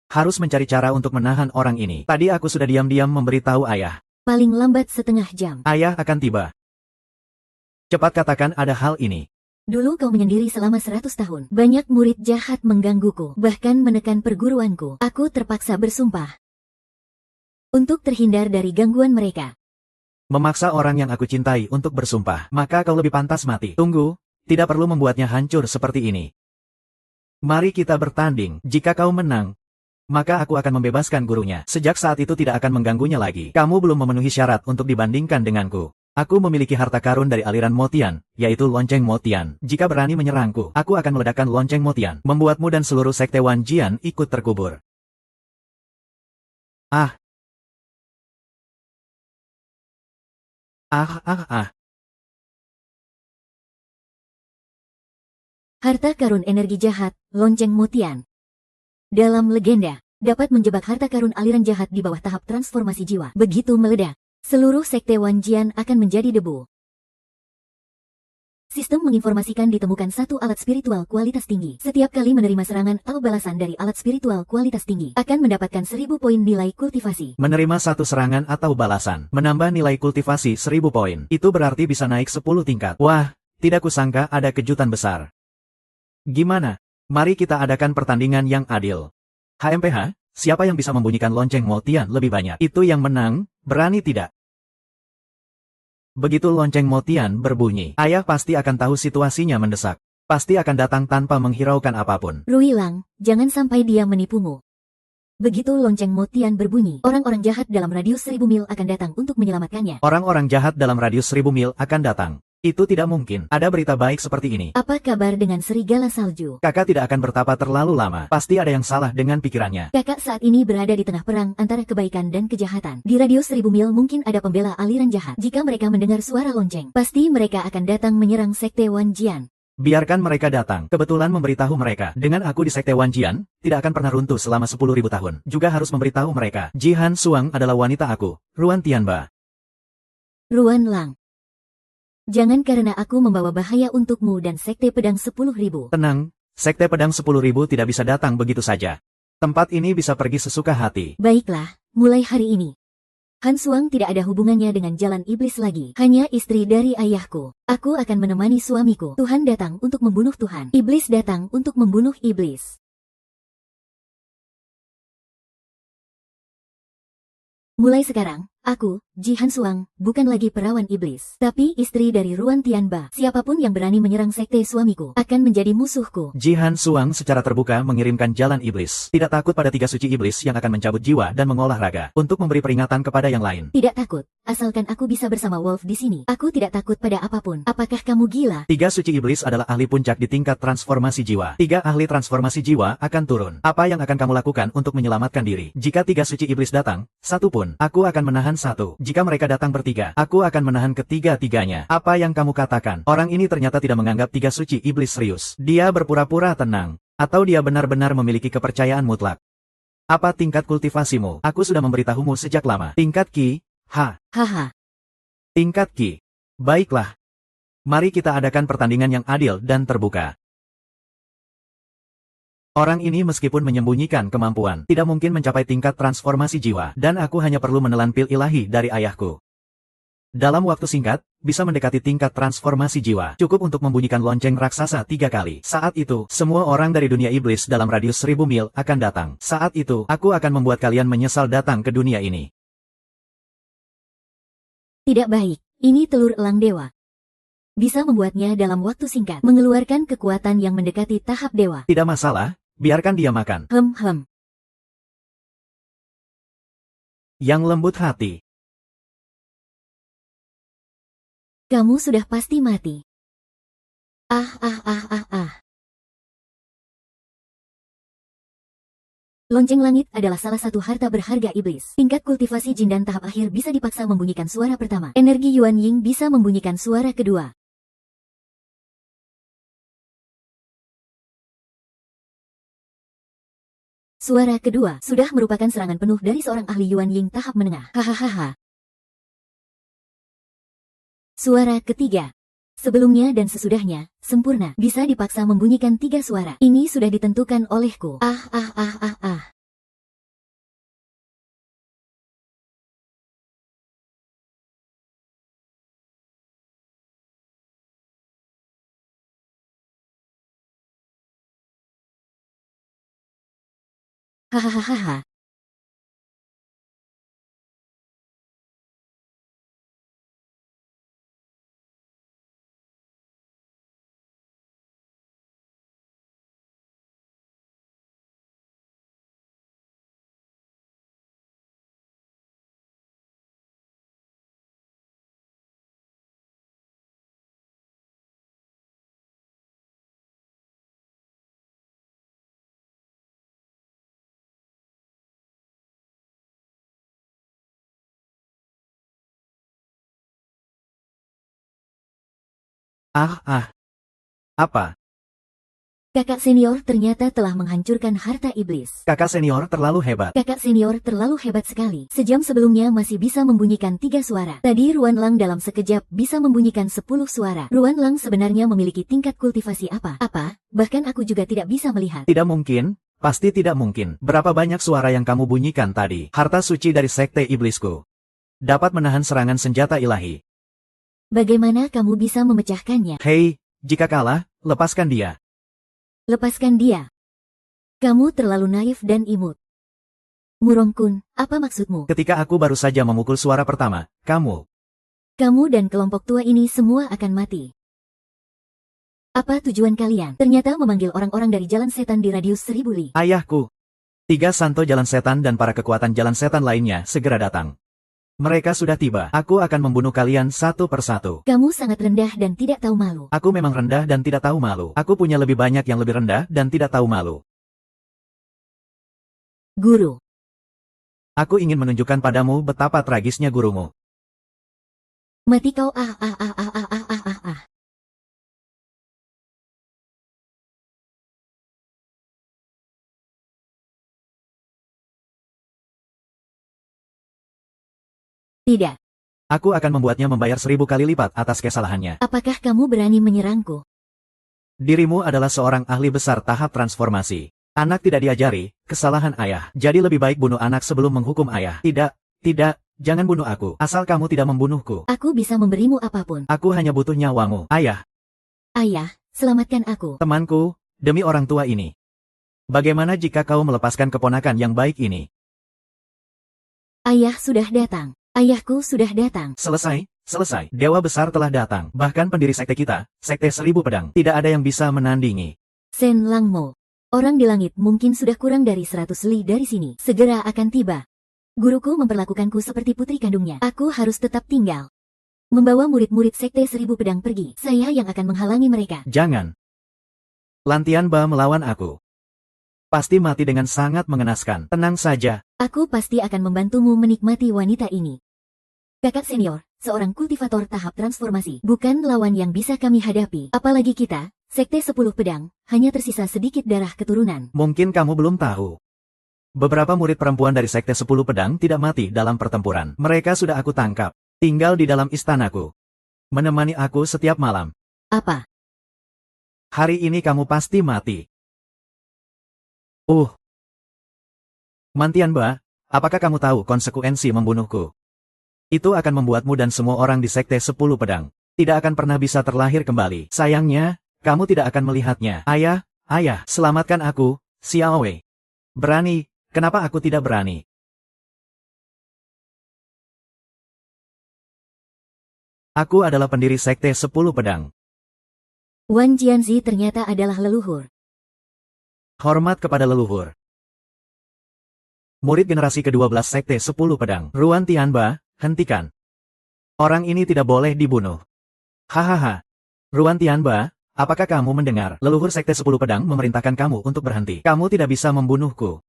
Harus mencari cara untuk menahan orang ini. Tadi aku sudah diam-diam memberitahu ayah. Paling lambat setengah jam. Ayah akan tiba. Cepat katakan ada hal ini. Dulu kau menyendiri selama 100 tahun. Banyak murid jahat menggangguku, bahkan menekan perguruanku. Aku terpaksa bersumpah untuk terhindar dari gangguan mereka. Memaksa orang yang aku cintai untuk bersumpah, maka kau lebih pantas mati. Tunggu, tidak perlu membuatnya hancur seperti ini. Mari kita bertanding. Jika kau menang, maka aku akan membebaskan gurunya. Sejak saat itu tidak akan mengganggunya lagi. Kamu belum memenuhi syarat untuk dibandingkan denganku. Aku memiliki harta karun dari aliran Motian, yaitu lonceng Motian. Jika berani menyerangku, aku akan meledakkan lonceng Motian, membuatmu dan seluruh sekte Wan Jian ikut terkubur. Ah. Harta karun energi jahat, lonceng Motian. Dalam legenda, dapat menjebak harta karun aliran jahat di bawah tahap transformasi jiwa. Begitu meledak, seluruh sekte Wan Jian akan menjadi debu. Sistem menginformasikan ditemukan satu alat spiritual kualitas tinggi. Setiap kali menerima serangan atau balasan dari alat spiritual kualitas tinggi, akan mendapatkan 1000 poin nilai kultivasi. Menerima satu serangan atau balasan, menambah nilai kultivasi 1000 poin. Itu berarti bisa naik 10 tingkat. Wah, tidak kusangka ada kejutan besar. Gimana? Mari kita adakan pertandingan yang adil. HMPH, siapa yang bisa membunyikan lonceng Motian lebih banyak? Itu yang menang, berani tidak? Begitu lonceng Motian berbunyi, ayah pasti akan tahu situasinya mendesak. Pasti akan datang tanpa menghiraukan apapun. Rui Lang, jangan sampai dia menipumu. Begitu lonceng Motian berbunyi, orang-orang jahat dalam radius 1000 mil akan datang untuk menyelamatkannya. Orang-orang jahat dalam radius 1000 mil akan datang. Itu tidak mungkin. Ada berita baik seperti ini. Apa kabar dengan serigala salju? Kakak tidak akan bertapa terlalu lama. Pasti ada yang salah dengan pikirannya. Kakak saat ini berada di tengah perang antara kebaikan dan kejahatan. Di radius 1000 mil mungkin ada pembela aliran jahat. Jika mereka mendengar suara lonceng, pasti mereka akan datang menyerang sekte Wan Jian. Biarkan mereka datang. Kebetulan memberitahu mereka. Dengan aku di sekte Wan Jian, tidak akan pernah runtuh selama 10.000 tahun. Juga harus memberitahu mereka. Jihan Suang adalah wanita aku, Ruan Tianba. Ruan Lang. Jangan karena aku membawa bahaya untukmu dan sekte pedang 10.000. Tenang, sekte pedang 10.000 tidak bisa datang begitu saja. Tempat ini bisa pergi sesuka hati. Baiklah, mulai hari ini. Han Suang tidak ada hubungannya dengan jalan iblis lagi. Hanya istri dari ayahku. Aku akan menemani suamiku. Tuhan datang untuk membunuh Tuhan. Iblis datang untuk membunuh iblis. Mulai sekarang, aku, Jihan Suang, bukan lagi perawan iblis, tapi istri dari Ruan Tianba. Siapapun yang berani menyerang sekte suamiku, akan menjadi musuhku. Jihan Suang secara terbuka mengirimkan jalan iblis. Tidak takut pada tiga suci iblis yang akan mencabut jiwa dan mengolah raga, untuk memberi peringatan kepada yang lain. Tidak takut, asalkan aku bisa bersama Wolf di sini. Aku tidak takut pada apapun. Apakah kamu gila? Tiga suci iblis adalah ahli puncak di tingkat transformasi jiwa. Tiga ahli transformasi jiwa akan turun. Apa yang akan kamu lakukan untuk menyelamatkan diri? Jika tiga suci iblis datang, satu pun, aku akan menahan satu. Jika mereka datang bertiga, aku akan menahan ketiga-tiganya. Apa yang kamu katakan? Orang ini ternyata tidak menganggap tiga suci iblis serius. Dia berpura-pura tenang. Atau dia benar-benar memiliki kepercayaan mutlak. Apa tingkat kultivasimu? Aku sudah memberitahumu sejak lama. Tingkat Ki, Haha. Tingkat Ki. Baiklah. Mari kita adakan pertandingan yang adil dan terbuka. Orang ini meskipun menyembunyikan kemampuan, tidak mungkin mencapai tingkat transformasi jiwa, dan aku hanya perlu menelan pil ilahi dari ayahku. Dalam waktu singkat, bisa mendekati tingkat transformasi jiwa, cukup untuk membunyikan lonceng raksasa 3 kali. Saat itu, semua orang dari dunia iblis dalam radius 1000 mil akan datang. Saat itu, aku akan membuat kalian menyesal datang ke dunia ini. Tidak baik, ini telur elang dewa. Bisa membuatnya dalam waktu singkat, mengeluarkan kekuatan yang mendekati tahap dewa. Tidak masalah, biarkan dia makan. Yang lembut hati. Kamu sudah pasti mati. Lonceng langit adalah salah satu harta berharga iblis. Tingkat kultivasi jin dan tahap akhir bisa dipaksa membunyikan suara pertama. Energi Yuan Ying bisa membunyikan suara kedua. Suara kedua sudah merupakan serangan penuh dari seorang ahli Yuan Ying tahap menengah. Hahaha. Suara ketiga. Sebelumnya dan sesudahnya, sempurna, bisa dipaksa membunyikan 3 suara. Ini sudah ditentukan olehku. Hahaha. Apa? Kakak senior ternyata telah menghancurkan harta iblis. Kakak senior terlalu hebat. Kakak senior terlalu hebat sekali. Sejam sebelumnya masih bisa membunyikan 3 suara. Tadi Ruan Lang dalam sekejap bisa membunyikan 10 suara. Ruan Lang sebenarnya memiliki tingkat kultivasi apa? Bahkan aku juga tidak bisa melihat. Tidak mungkin, pasti tidak mungkin. Berapa banyak suara yang kamu bunyikan tadi? Harta suci dari sekte iblisku. Dapat menahan serangan senjata ilahi. Bagaimana kamu bisa memecahkannya? Hei, jika kalah, lepaskan dia. Lepaskan dia. Kamu terlalu naif dan imut. Murong-kun, apa maksudmu? Ketika aku baru saja memukul suara pertama, kamu dan kelompok tua ini semua akan mati. Apa tujuan kalian? Ternyata memanggil orang-orang dari jalan setan di radius 1000 li. Ayahku. 3 santo jalan setan dan para kekuatan jalan setan lainnya segera datang. Mereka sudah tiba. Aku akan membunuh kalian satu persatu. Kamu sangat rendah dan tidak tahu malu. Aku memang rendah dan tidak tahu malu. Aku punya lebih banyak yang lebih rendah dan tidak tahu malu. Guru. Aku ingin menunjukkan padamu betapa tragisnya gurumu. Mati kau. Tidak. Aku akan membuatnya membayar 1000 kali lipat atas kesalahannya. Apakah kamu berani menyerangku? Dirimu adalah seorang ahli besar tahap transformasi. Anak tidak diajari, kesalahan ayah. Jadi lebih baik bunuh anak sebelum menghukum ayah. Tidak, jangan bunuh aku. Asal kamu tidak membunuhku. Aku bisa memberimu apapun. Aku hanya butuh nyawamu. Ayah. Ayah, selamatkan aku. Temanku, demi orang tua ini. Bagaimana jika kau melepaskan keponakan yang baik ini? Ayah sudah datang. Ayahku sudah datang. Selesai. Dewa besar telah datang. Bahkan pendiri sekte kita, sekte 1000 pedang, tidak ada yang bisa menandingi. Sen Langmo. Orang di langit mungkin sudah kurang dari 100 li dari sini. Segera akan tiba. Guruku memperlakukanku seperti putri kandungnya. Aku harus tetap tinggal. Membawa murid-murid sekte 1000 pedang pergi. Saya yang akan menghalangi mereka. Jangan. Lantian Ba melawan aku. Pasti mati dengan sangat mengenaskan. Tenang saja. Aku pasti akan membantumu menikmati wanita ini. Kakak senior, seorang kultivator tahap transformasi, bukan lawan yang bisa kami hadapi. Apalagi kita, sekte 10 pedang, hanya tersisa sedikit darah keturunan. Mungkin kamu belum tahu. Beberapa murid perempuan dari sekte 10 pedang tidak mati dalam pertempuran. Mereka sudah aku tangkap. Tinggal di dalam istanaku. Menemani aku setiap malam. Apa? Hari ini kamu pasti mati. Mantianba, apakah kamu tahu konsekuensi membunuhku? Itu akan membuatmu dan semua orang di Sekte 10 Pedang tidak akan pernah bisa terlahir kembali. Sayangnya, kamu tidak akan melihatnya. Ayah, selamatkan aku, Xiao Wei. Berani, kenapa aku tidak berani? Aku adalah pendiri Sekte 10 Pedang. Wan Jianzi ternyata adalah leluhur. Hormat kepada leluhur. Murid generasi ke-12 Sekte 10 Pedang. Ruan Tianba, hentikan. Orang ini tidak boleh dibunuh. Hahaha. Ruan Tianba, apakah kamu mendengar? Leluhur Sekte 10 Pedang memerintahkan kamu untuk berhenti. Kamu tidak bisa membunuhku.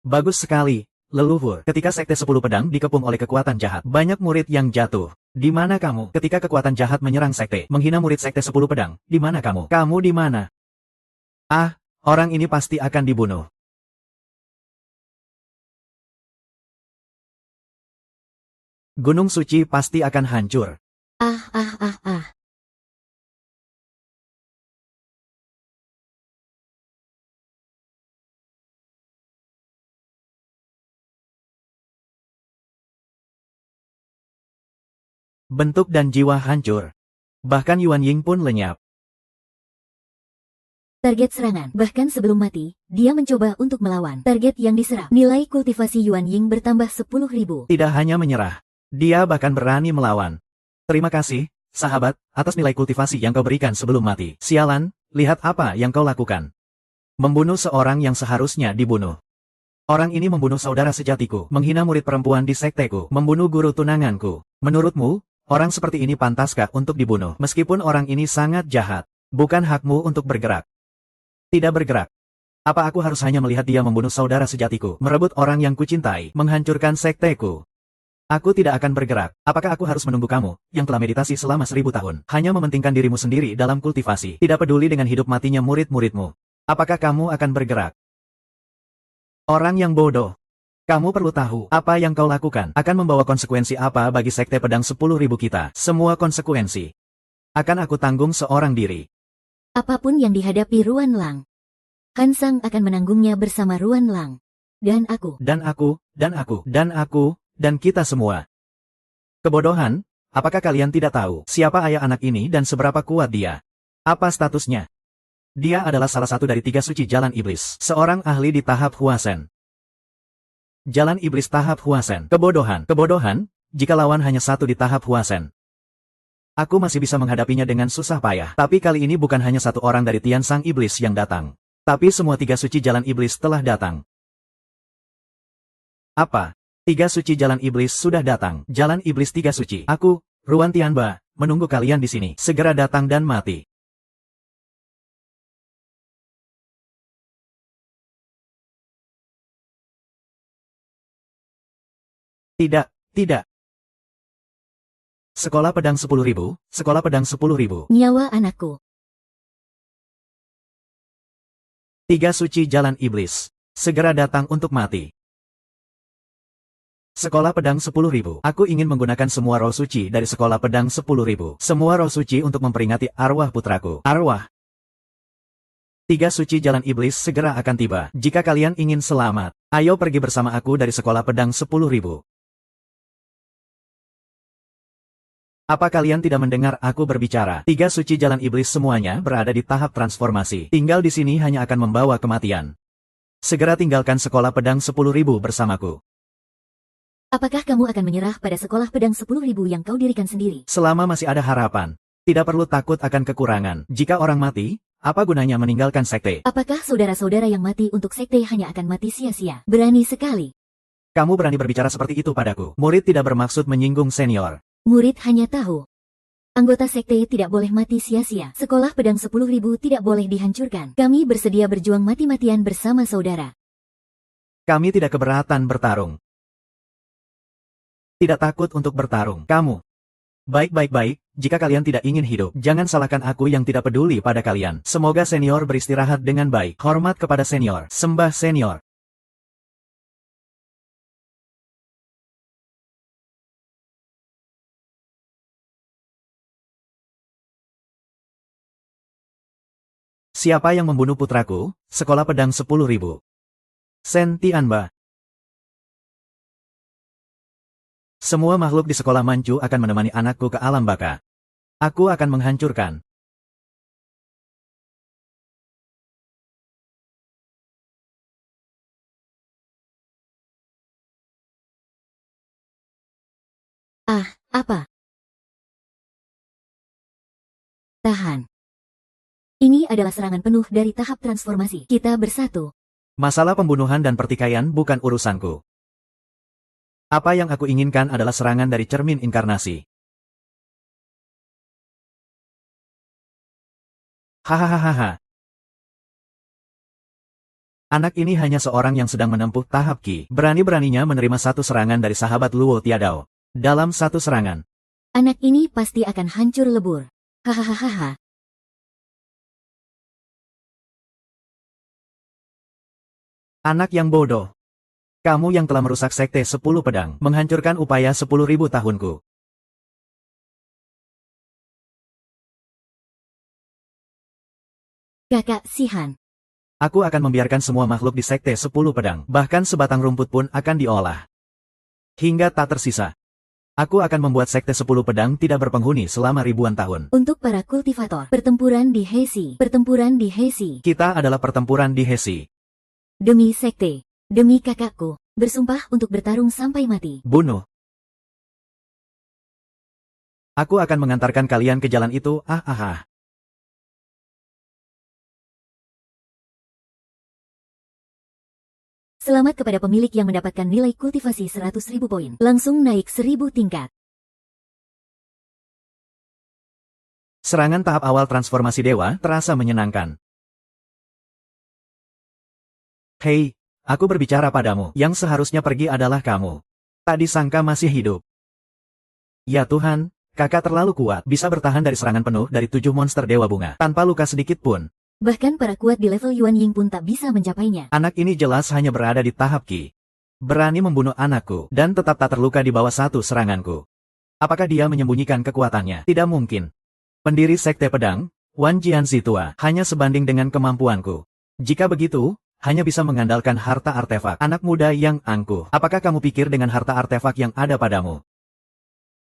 Bagus sekali, leluhur. Ketika Sekte 10 Pedang dikepung oleh kekuatan jahat, banyak murid yang jatuh. Di mana kamu? Ketika kekuatan jahat menyerang Sekte, menghina murid Sekte 10 Pedang, di mana kamu? Kamu di mana? Orang ini pasti akan dibunuh. Gunung Suci pasti akan hancur. Ah. Bentuk dan jiwa hancur. Bahkan Yuan Ying pun lenyap. Target serangan. Bahkan sebelum mati, dia mencoba untuk melawan. Target yang diserang. Nilai kultivasi Yuan Ying bertambah 10.000. Tidak hanya menyerah. Dia bahkan berani melawan. Terima kasih, sahabat, atas nilai kultivasi yang kau berikan sebelum mati. Sialan, lihat apa yang kau lakukan. Membunuh seorang yang seharusnya dibunuh. Orang ini membunuh saudara sejatiku, menghina murid perempuan di sekteku, membunuh guru tunanganku. Menurutmu, orang seperti ini pantaskah untuk dibunuh? Meskipun orang ini sangat jahat, bukan hakmu untuk bergerak. Tidak bergerak. Apa aku harus hanya melihat dia membunuh saudara sejatiku, merebut orang yang kucintai, menghancurkan sekteku? Aku tidak akan bergerak. Apakah aku harus menunggu kamu, yang telah meditasi selama 1000 tahun, hanya mementingkan dirimu sendiri dalam kultivasi, tidak peduli dengan hidup matinya murid-muridmu? Apakah kamu akan bergerak? Orang yang bodoh. Kamu perlu tahu, apa yang kau lakukan akan membawa konsekuensi apa bagi Sekte Pedang 10.000 kita. Semua konsekuensi akan aku tanggung seorang diri. Apapun yang dihadapi Ruan Lang, Han Sang akan menanggungnya bersama Ruan Lang. Dan aku. Dan kita semua. Kebodohan, apakah kalian tidak tahu siapa ayah anak ini dan seberapa kuat dia? Apa statusnya? Dia adalah salah satu dari 3 suci jalan iblis, seorang ahli di tahap Huasen. Jalan iblis tahap Huasen. Kebodohan, jika lawan hanya satu di tahap Huasen. Aku masih bisa menghadapinya dengan susah payah. Tapi kali ini bukan hanya satu orang dari Tian Sang Iblis yang datang. Tapi semua 3 suci jalan iblis telah datang. Apa? 3 suci jalan iblis sudah datang. Jalan iblis 3 suci. Aku, Ruan Tianba, menunggu kalian di sini. Segera datang dan mati. Tidak. Sekolah pedang 10.000, sekolah pedang 10.000. Nyawa anakku. 3 suci jalan iblis. Segera datang untuk mati. Sekolah pedang 10.000. Aku ingin menggunakan semua roh suci dari sekolah pedang 10.000. Semua roh suci untuk memperingati arwah putraku. Arwah. 3 suci jalan iblis segera akan tiba. Jika kalian ingin selamat, ayo pergi bersama aku dari sekolah pedang 10.000. Apa kalian tidak mendengar aku berbicara? 3 suci jalan iblis semuanya berada di tahap transformasi. Tinggal di sini hanya akan membawa kematian. Segera tinggalkan sekolah pedang 10.000 bersamaku. Apakah kamu akan menyerah pada sekolah pedang 10.000 yang kau dirikan sendiri? Selama masih ada harapan, tidak perlu takut akan kekurangan. Jika orang mati, apa gunanya meninggalkan sekte? Apakah saudara-saudara yang mati untuk sekte hanya akan mati sia-sia? Berani sekali. Kamu berani berbicara seperti itu padaku. Murid tidak bermaksud menyinggung senior. Murid hanya tahu. Anggota sekte tidak boleh mati sia-sia. Sekolah pedang 10.000 tidak boleh dihancurkan. Kami bersedia berjuang mati-matian bersama saudara. Kami tidak keberatan bertarung. Tidak takut untuk bertarung. Kamu. Baik. Jika kalian tidak ingin hidup, jangan salahkan aku yang tidak peduli pada kalian. Semoga senior beristirahat dengan baik. Hormat kepada senior. Sembah senior. Siapa yang membunuh putraku? Sekolah pedang 10.000. Sen Tianba. Semua makhluk di sekolah Manchu akan menemani anakku ke alam baka. Aku akan menghancurkan. Apa? Tahan. Ini adalah serangan penuh dari tahap transformasi. Kita bersatu. Masalah pembunuhan dan pertikaian bukan urusanku. Apa yang aku inginkan adalah serangan dari cermin inkarnasi. Hahaha. Anak ini hanya seorang yang sedang menempuh tahap Qi. Berani-beraninya menerima satu serangan dari sahabat Luo Tiadao. Dalam satu serangan. Anak ini pasti akan hancur lebur. Hahaha. Anak yang bodoh. Kamu yang telah merusak sekte 10 pedang, menghancurkan upaya 10.000 tahunku. Kakak Sihan. Aku akan membiarkan semua makhluk di sekte 10 pedang, bahkan sebatang rumput pun akan diolah. Hingga tak tersisa. Aku akan membuat sekte 10 pedang tidak berpenghuni selama ribuan tahun. Untuk para kultivator, pertempuran di Hesi. Pertempuran di Hesi. Kita adalah pertempuran di Hesi. Demi sekte. Demi kakakku. Bersumpah untuk bertarung sampai mati. Bunuh. Aku akan mengantarkan kalian ke jalan itu, Selamat kepada pemilik yang mendapatkan nilai kultivasi 100.000 poin. Langsung naik 1000 tingkat. Serangan tahap awal transformasi dewa terasa menyenangkan. Hei, aku berbicara padamu. Yang seharusnya pergi adalah kamu. Tak disangka masih hidup. Ya Tuhan, kakak terlalu kuat. Bisa bertahan dari serangan penuh dari 7 monster dewa bunga. Tanpa luka sedikit pun. Bahkan para kuat di level Yuan Ying pun tak bisa mencapainya. Anak ini jelas hanya berada di tahap Qi. Berani membunuh anakku, dan tetap tak terluka di bawah satu seranganku. Apakah dia menyembunyikan kekuatannya? Tidak mungkin. Pendiri Sekte Pedang, Wan Jianzi tua, hanya sebanding dengan kemampuanku. Jika begitu, hanya bisa mengandalkan harta artefak. Anak muda yang angkuh. Apakah kamu pikir dengan harta artefak yang ada padamu,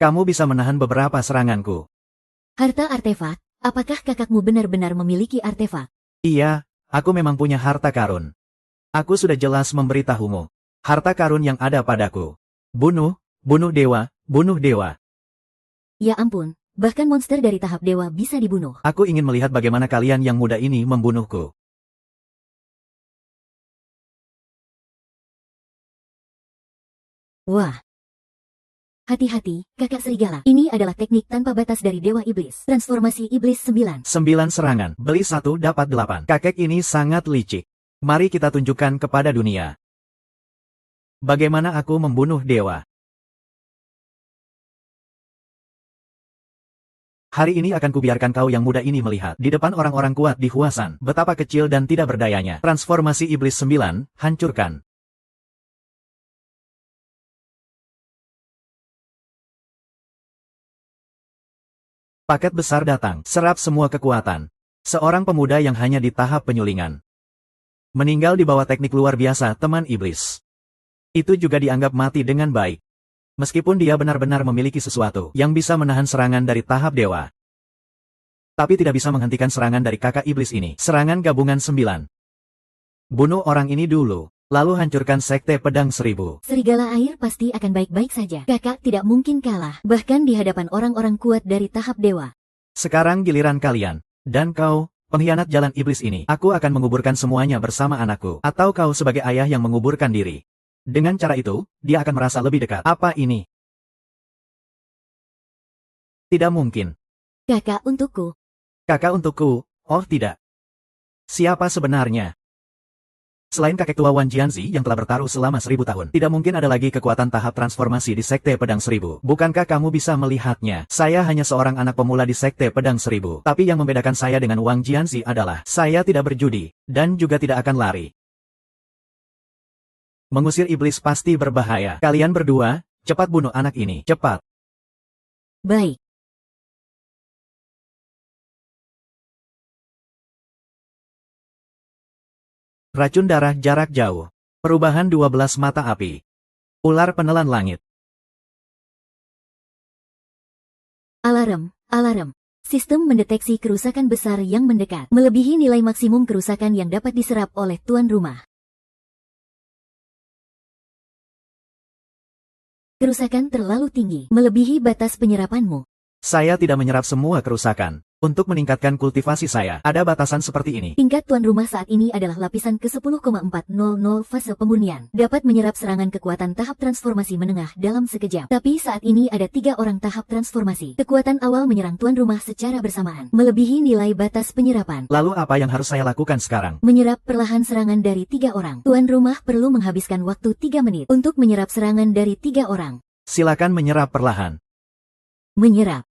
kamu bisa menahan beberapa seranganku? Harta artefak? Apakah kakakmu benar-benar memiliki artefak? Iya, aku memang punya harta karun. Aku sudah jelas memberitahumu. Harta karun yang ada padaku. Bunuh, bunuh dewa, bunuh dewa. Ya ampun, bahkan monster dari tahap dewa bisa dibunuh. Aku ingin melihat bagaimana kalian yang muda ini membunuhku. Wah. Hati-hati, kakak serigala. Ini adalah teknik tanpa batas dari Dewa Iblis. Transformasi Iblis 9. 9 serangan, beli 1 dapat 8. Kakek ini sangat licik. Mari kita tunjukkan kepada dunia. Bagaimana aku membunuh dewa. Hari ini akan kubiarkan kau yang muda ini melihat di depan orang-orang kuat di Huasan, betapa kecil dan tidak berdayanya. Transformasi Iblis 9, hancurkan. Paket besar datang, serap semua kekuatan. Seorang pemuda yang hanya di tahap penyulingan. Meninggal di bawah teknik luar biasa teman iblis. Itu juga dianggap mati dengan baik. Meskipun dia benar-benar memiliki sesuatu yang bisa menahan serangan dari tahap dewa. Tapi tidak bisa menghentikan serangan dari kakak iblis ini. Serangan gabungan 9. Bunuh orang ini dulu. Lalu hancurkan Sekte Pedang 1000. Serigala air pasti akan baik-baik saja. Kakak tidak mungkin kalah, bahkan di hadapan orang-orang kuat dari tahap dewa. Sekarang giliran kalian. Dan kau, pengkhianat jalan iblis ini. Aku akan menguburkan semuanya bersama anakku. Atau kau sebagai ayah yang menguburkan diri. Dengan cara itu, dia akan merasa lebih dekat. Apa ini? Tidak mungkin. Kakak untukku. Kakak untukku, oh tidak. Siapa sebenarnya? Selain kakek tua Wan Jianzi yang telah bertaruh selama 1000 tahun, tidak mungkin ada lagi kekuatan tahap transformasi di Sekte Pedang 1000. Bukankah kamu bisa melihatnya? Saya hanya seorang anak pemula di Sekte Pedang 1000. Tapi yang membedakan saya dengan Wang Jianzi adalah, saya tidak berjudi, dan juga tidak akan lari. Mengusir iblis pasti berbahaya. Kalian berdua, cepat bunuh anak ini. Cepat. Baik. Racun darah jarak jauh. Perubahan 12 mata api. Ular penelan langit. Alarm, alarm. Sistem mendeteksi kerusakan besar yang mendekat, melebihi nilai maksimum kerusakan yang dapat diserap oleh tuan rumah. Kerusakan terlalu tinggi, melebihi batas penyerapanmu. Saya tidak menyerap semua kerusakan. Untuk meningkatkan kultivasi saya, ada batasan seperti ini. Tingkat tuan rumah saat ini adalah lapisan ke-10,400 fase pemurnian. Dapat menyerap serangan kekuatan tahap transformasi menengah dalam sekejap. Tapi saat ini ada 3 orang tahap transformasi. Kekuatan awal menyerang tuan rumah secara bersamaan, melebihi nilai batas penyerapan. Lalu apa yang harus saya lakukan sekarang? Menyerap perlahan serangan dari 3 orang. Tuan rumah perlu menghabiskan waktu 3 menit untuk menyerap serangan dari 3 orang. Silakan menyerap perlahan. Menyerap.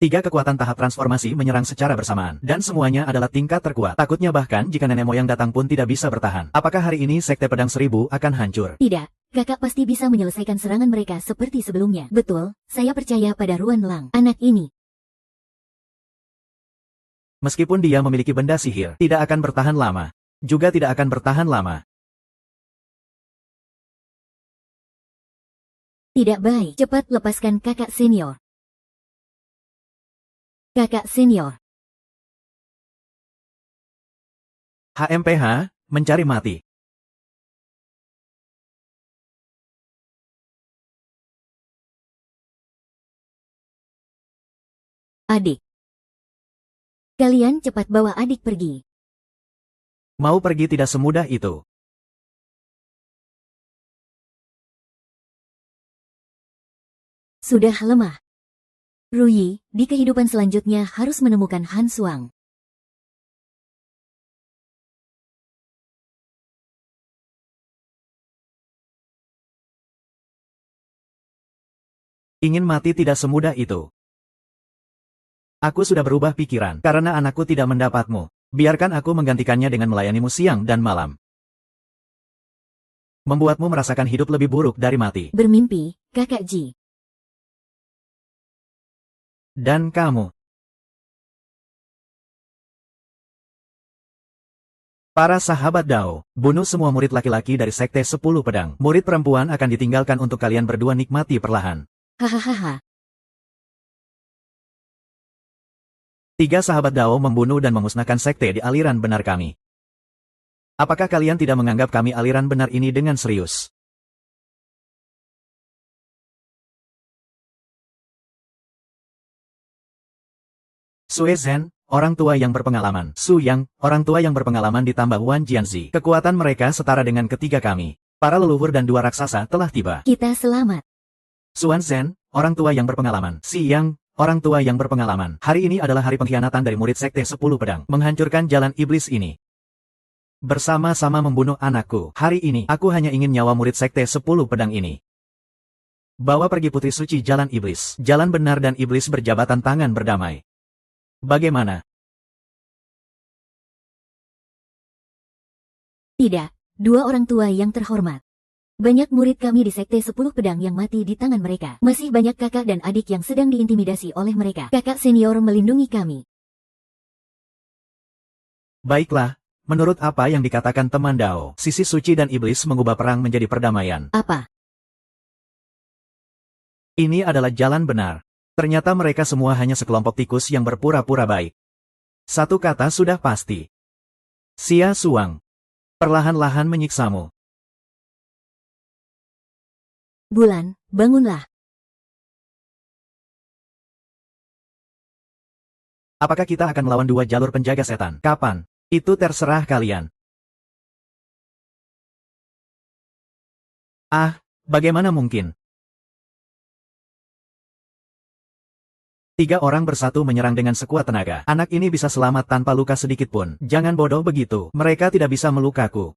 3 kekuatan tahap transformasi menyerang secara bersamaan, dan semuanya adalah tingkat terkuat. Takutnya bahkan jika nenek moyang datang pun tidak bisa bertahan. Apakah hari ini Sekte Pedang Seribu akan hancur? Tidak, kakak pasti bisa menyelesaikan serangan mereka seperti sebelumnya. Betul, saya percaya pada Ruan Lang, anak ini. Meskipun dia memiliki benda sihir, tidak akan bertahan lama. Juga tidak akan bertahan lama. Tidak baik, cepat lepaskan kakak senior. Kakak senior. HMPH, mencari mati. Adik. Kalian cepat bawa adik pergi. Mau pergi tidak semudah itu. Sudah lemah. Ruyi, di kehidupan selanjutnya harus menemukan Han Suang. Ingin mati tidak semudah itu. Aku sudah berubah pikiran, karena anakku tidak mendapatmu. Biarkan aku menggantikannya dengan melayanimu siang dan malam. Membuatmu merasakan hidup lebih buruk dari mati. Bermimpi, kakak Ji. Dan kamu. Para sahabat Dao, bunuh semua murid laki-laki dari Sekte 10 Pedang. Murid perempuan akan ditinggalkan untuk kalian berdua nikmati perlahan. Hahaha. 3 sahabat Dao membunuh dan memusnahkan sekte di aliran benar kami. Apakah kalian tidak menganggap kami aliran benar ini dengan serius? Sue Zhen, orang tua yang berpengalaman. Su Yang, orang tua yang berpengalaman ditambah Wan Jianzi. Kekuatan mereka setara dengan ketiga kami. Para leluhur dan 2 raksasa telah tiba. Kita selamat. Suan Zhen, orang tua yang berpengalaman. Si Yang, orang tua yang berpengalaman. Hari ini adalah hari pengkhianatan dari murid Sekte 10 Pedang. Menghancurkan jalan iblis ini. Bersama-sama membunuh anakku. Hari ini, aku hanya ingin nyawa murid Sekte 10 Pedang ini. Bawa pergi putri suci jalan iblis. Jalan benar dan iblis berjabatan tangan berdamai. Bagaimana? Tidak, 2 orang tua yang terhormat. Banyak murid kami di Sekte 10 Pedang yang mati di tangan mereka. Masih banyak kakak dan adik yang sedang diintimidasi oleh mereka. Kakak senior melindungi kami. Baiklah, menurut apa yang dikatakan teman Dao, sisi suci dan iblis mengubah perang menjadi perdamaian. Apa? Ini adalah jalan benar. Ternyata mereka semua hanya sekelompok tikus yang berpura-pura baik. Satu kata sudah pasti. Xia Suang. Perlahan-lahan menyiksamu. Bulan, bangunlah. Apakah kita akan melawan 2 jalur penjaga setan? Kapan? Itu terserah kalian. Ah, bagaimana mungkin? 3 orang bersatu menyerang dengan sekuat tenaga. Anak ini bisa selamat tanpa luka sedikit pun. Jangan bodoh begitu. Mereka tidak bisa melukaku.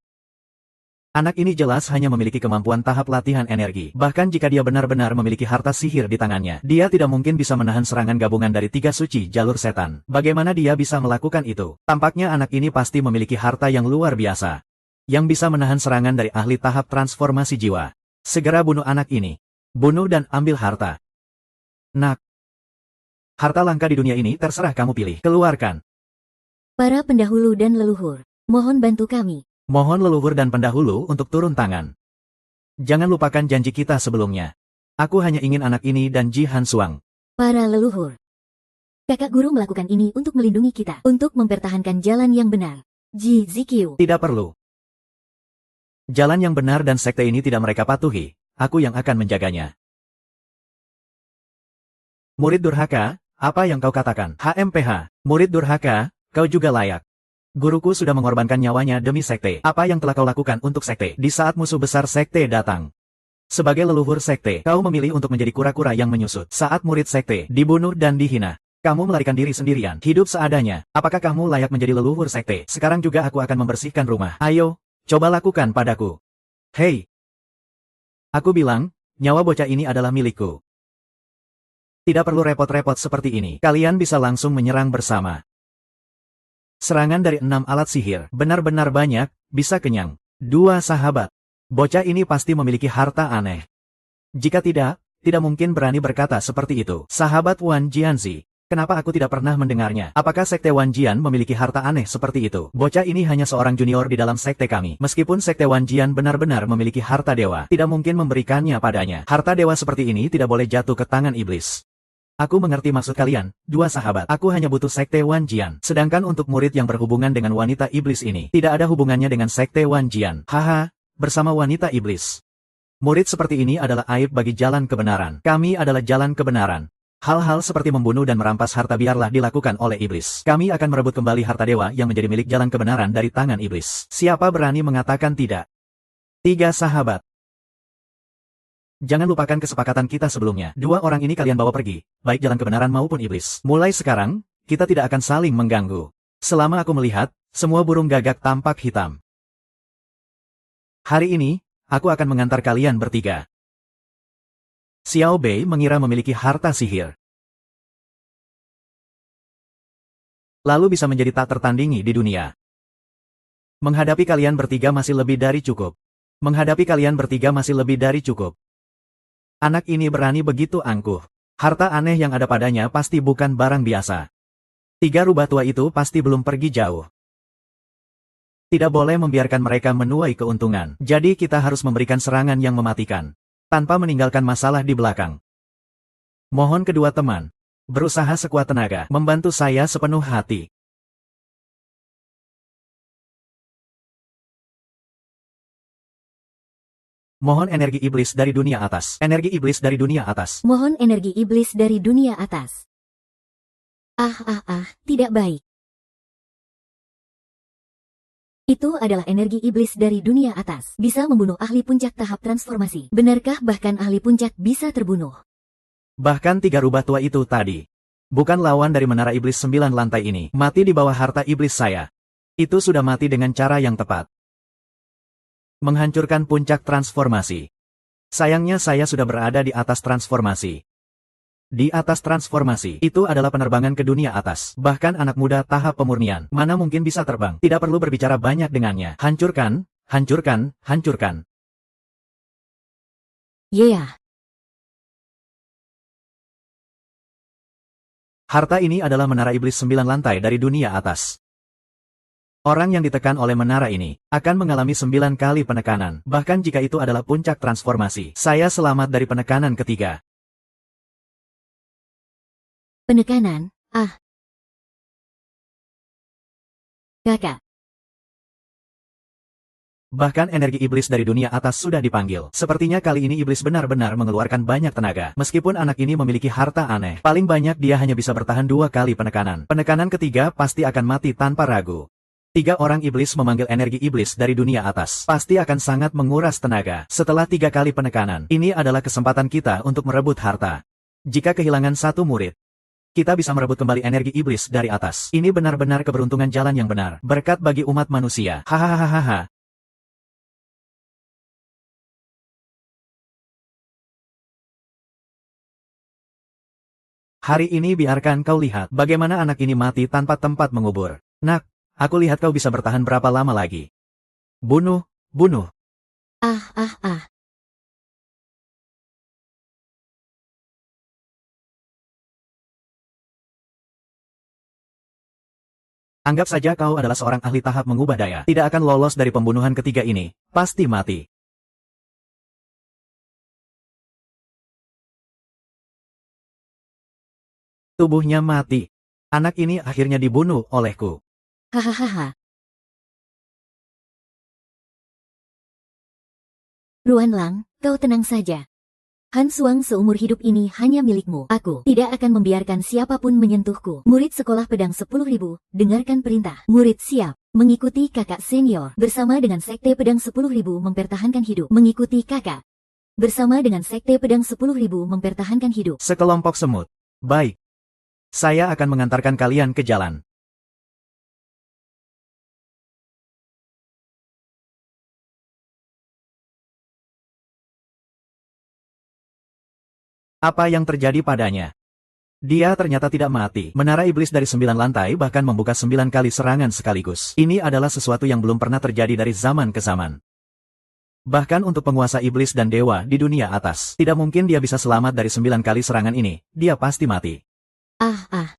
Anak ini jelas hanya memiliki kemampuan tahap latihan energi. Bahkan jika dia benar-benar memiliki harta sihir di tangannya, dia tidak mungkin bisa menahan serangan gabungan dari 3 suci jalur setan. Bagaimana dia bisa melakukan itu? Tampaknya anak ini pasti memiliki harta yang luar biasa. Yang bisa menahan serangan dari ahli tahap transformasi jiwa. Segera bunuh anak ini. Bunuh dan ambil harta. Nak. Harta langka di dunia ini terserah kamu pilih. Keluarkan. Para pendahulu dan leluhur, mohon bantu kami. Mohon leluhur dan pendahulu untuk turun tangan. Jangan lupakan janji kita sebelumnya. Aku hanya ingin anak ini dan Ji Han Suang. Para leluhur. Kakak guru melakukan ini untuk melindungi kita, untuk mempertahankan jalan yang benar. Ji Zikyu. Tidak perlu. Jalan yang benar dan sekte ini tidak mereka patuhi, aku yang akan menjaganya. Murid durhaka, apa yang kau katakan? HMPH, murid durhaka, kau juga layak. Guruku sudah mengorbankan nyawanya demi sekte. Apa yang telah kau lakukan untuk sekte di saat musuh besar sekte datang? Sebagai leluhur sekte, kau memilih untuk menjadi kura-kura yang menyusut. Saat murid sekte dibunuh dan dihina, kamu melarikan diri sendirian, hidup seadanya. Apakah kamu layak menjadi leluhur sekte? Sekarang juga aku akan membersihkan rumah. Ayo, coba lakukan padaku. Hei! Aku bilang, nyawa bocah ini adalah milikku. Tidak perlu repot-repot seperti ini. Kalian bisa langsung menyerang bersama. Serangan dari 6 alat sihir, benar-benar banyak, bisa kenyang. 2 sahabat. Bocah ini pasti memiliki harta aneh. Jika tidak mungkin berani berkata seperti itu. Sahabat Wan Jianzi, kenapa aku tidak pernah mendengarnya? Apakah sekte Wan Jian memiliki harta aneh seperti itu? Bocah ini hanya seorang junior di dalam sekte kami. Meskipun sekte Wan Jian benar-benar memiliki harta dewa, tidak mungkin memberikannya padanya. Harta dewa seperti ini tidak boleh jatuh ke tangan iblis. Aku mengerti maksud kalian, 2 sahabat. Aku hanya butuh sekte Wan Jian. Sedangkan untuk murid yang berhubungan dengan wanita iblis ini, tidak ada hubungannya dengan sekte Wan Jian. Haha, bersama wanita iblis. Murid seperti ini adalah aib bagi jalan kebenaran. Kami adalah jalan kebenaran. Hal-hal seperti membunuh dan merampas harta biarlah dilakukan oleh iblis. Kami akan merebut kembali harta dewa yang menjadi milik jalan kebenaran dari tangan iblis. Siapa berani mengatakan tidak? 3 sahabat. Jangan lupakan kesepakatan kita sebelumnya. 2 orang ini kalian bawa pergi, baik jalan kebenaran maupun iblis. Mulai sekarang, kita tidak akan saling mengganggu. Selama aku melihat, semua burung gagak tampak hitam. Hari ini, aku akan mengantar kalian bertiga. Xiao Bei mengira memiliki harta sihir. Lalu bisa menjadi tak tertandingi di dunia. Menghadapi kalian bertiga masih lebih dari cukup. Menghadapi kalian bertiga masih lebih dari cukup. Anak ini berani begitu angkuh. Harta aneh yang ada padanya pasti bukan barang biasa. 3 rubah tua itu pasti belum pergi jauh. Tidak boleh membiarkan mereka menuai keuntungan. Jadi kita harus memberikan serangan yang mematikan, tanpa meninggalkan masalah di belakang. Mohon kedua teman berusaha sekuat tenaga membantu saya sepenuh hati. Mohon energi iblis dari dunia atas. Energi iblis dari dunia atas. Mohon energi iblis dari dunia atas. Tidak baik. Itu adalah energi iblis dari dunia atas. Bisa membunuh ahli puncak tahap transformasi. Benarkah bahkan ahli puncak bisa terbunuh? Bahkan 3 rubah tua itu tadi bukan lawan dari menara iblis 9 lantai ini. Mati di bawah harta iblis saya. Itu sudah mati dengan cara yang tepat. Menghancurkan puncak transformasi. Sayangnya saya sudah berada di atas transformasi. Di atas transformasi, itu adalah penerbangan ke dunia atas. Bahkan anak muda tahap pemurnian, mana mungkin bisa terbang. Tidak perlu berbicara banyak dengannya. Hancurkan, hancurkan, hancurkan. Yeah. Harta ini adalah menara iblis 9 lantai dari dunia atas. Orang yang ditekan oleh menara ini akan mengalami 9 kali penekanan. Bahkan jika itu adalah puncak transformasi, saya selamat dari penekanan ketiga. Penekanan, Kakak. Bahkan energi iblis dari dunia atas sudah dipanggil. Sepertinya kali ini iblis benar-benar mengeluarkan banyak tenaga. Meskipun anak ini memiliki harta aneh, paling banyak dia hanya bisa bertahan 2 kali penekanan. Penekanan ketiga pasti akan mati tanpa ragu. 3 orang iblis memanggil energi iblis dari dunia atas. Pasti akan sangat menguras tenaga. Setelah 3 kali penekanan, ini adalah kesempatan kita untuk merebut harta. Jika kehilangan 1 murid, kita bisa merebut kembali energi iblis dari atas. Ini benar-benar keberuntungan jalan yang benar. Berkat bagi umat manusia. Hahaha. Hari ini biarkan kau lihat bagaimana anak ini mati tanpa tempat mengubur. Nak, aku lihat kau bisa bertahan berapa lama lagi. Bunuh, bunuh. Anggap saja kau adalah seorang ahli tahap mengubah daya. Tidak akan lolos dari pembunuhan ketiga ini. Pasti mati. Tubuhnya mati. Anak ini akhirnya dibunuh olehku. Hahaha. Ruanlang, kau tenang saja. Han Suang seumur hidup ini hanya milikmu. Aku tidak akan membiarkan siapapun menyentuhku. Murid sekolah pedang 10.000, dengarkan perintah. Murid siap. Mengikuti kakak senior. Bersama dengan sekte pedang 10.000 mempertahankan hidup. Mengikuti kakak. Bersama dengan sekte pedang 10.000 mempertahankan hidup. Sekelompok semut. Baik. Saya akan mengantarkan kalian ke jalan. Apa yang terjadi padanya? Dia ternyata tidak mati. Menara iblis dari 9 lantai bahkan membuka 9 kali serangan sekaligus. Ini adalah sesuatu yang belum pernah terjadi dari zaman ke zaman. Bahkan untuk penguasa iblis dan dewa di dunia atas, tidak mungkin dia bisa selamat dari 9 kali serangan ini. Dia pasti mati. Ah.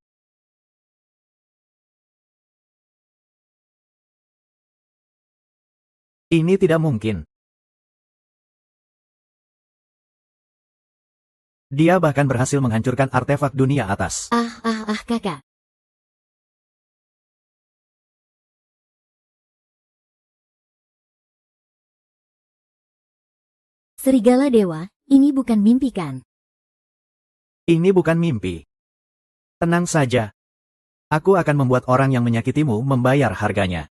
Ini tidak mungkin. Dia bahkan berhasil menghancurkan artefak dunia atas. Kakak. Serigala dewa, ini bukan mimpi kan? Ini bukan mimpi. Tenang saja. Aku akan membuat orang yang menyakitimu membayar harganya.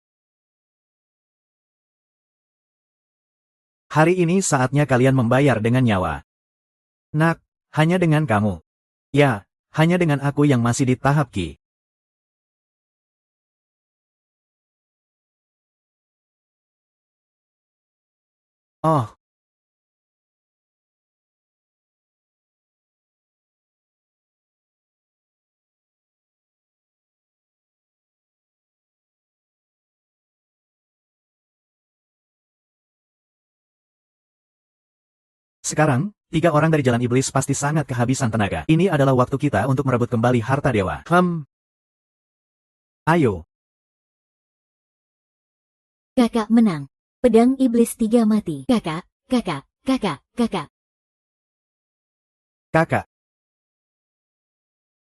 Hari ini saatnya kalian membayar dengan nyawa. Nak, hanya dengan kamu. Ya, hanya dengan aku yang masih di tahap Ki. Oh. Sekarang, 3 orang dari jalan iblis pasti sangat kehabisan tenaga. Ini adalah waktu kita untuk merebut kembali harta dewa. Ayo. Kakak menang. Pedang iblis 3 mati. Kakak. Kakak.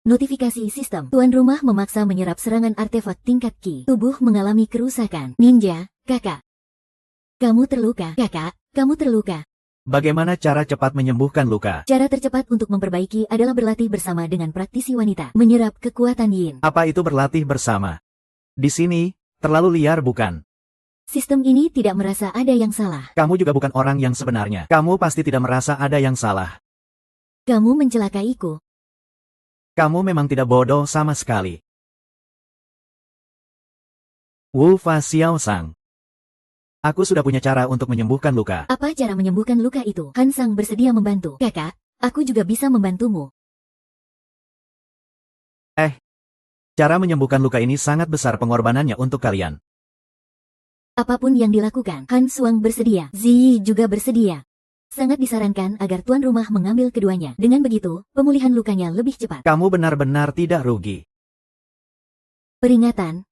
Notifikasi sistem. Tuan rumah memaksa menyerap serangan artefak tingkat Ki. Tubuh mengalami kerusakan. Ninja, kakak. Kamu terluka. Kakak, kamu terluka. Bagaimana cara cepat menyembuhkan luka? Cara tercepat untuk memperbaiki adalah berlatih bersama dengan praktisi wanita. Menyerap kekuatan yin. Apa itu berlatih bersama? Di sini, terlalu liar bukan? Sistem ini tidak merasa ada yang salah. Kamu juga bukan orang yang sebenarnya. Kamu pasti tidak merasa ada yang salah. Kamu mencelakaiku. Kamu memang tidak bodoh sama sekali. Wu Fa Xiaosang. Aku sudah punya cara untuk menyembuhkan luka. Apa cara menyembuhkan luka itu? Han Sang bersedia membantu. Kakak, aku juga bisa membantumu. Cara menyembuhkan luka ini sangat besar pengorbanannya untuk kalian. Apapun yang dilakukan, Han Suang bersedia. Ziyi juga bersedia. Sangat disarankan agar tuan rumah mengambil keduanya. Dengan begitu, pemulihan lukanya lebih cepat. Kamu benar-benar tidak rugi. Peringatan.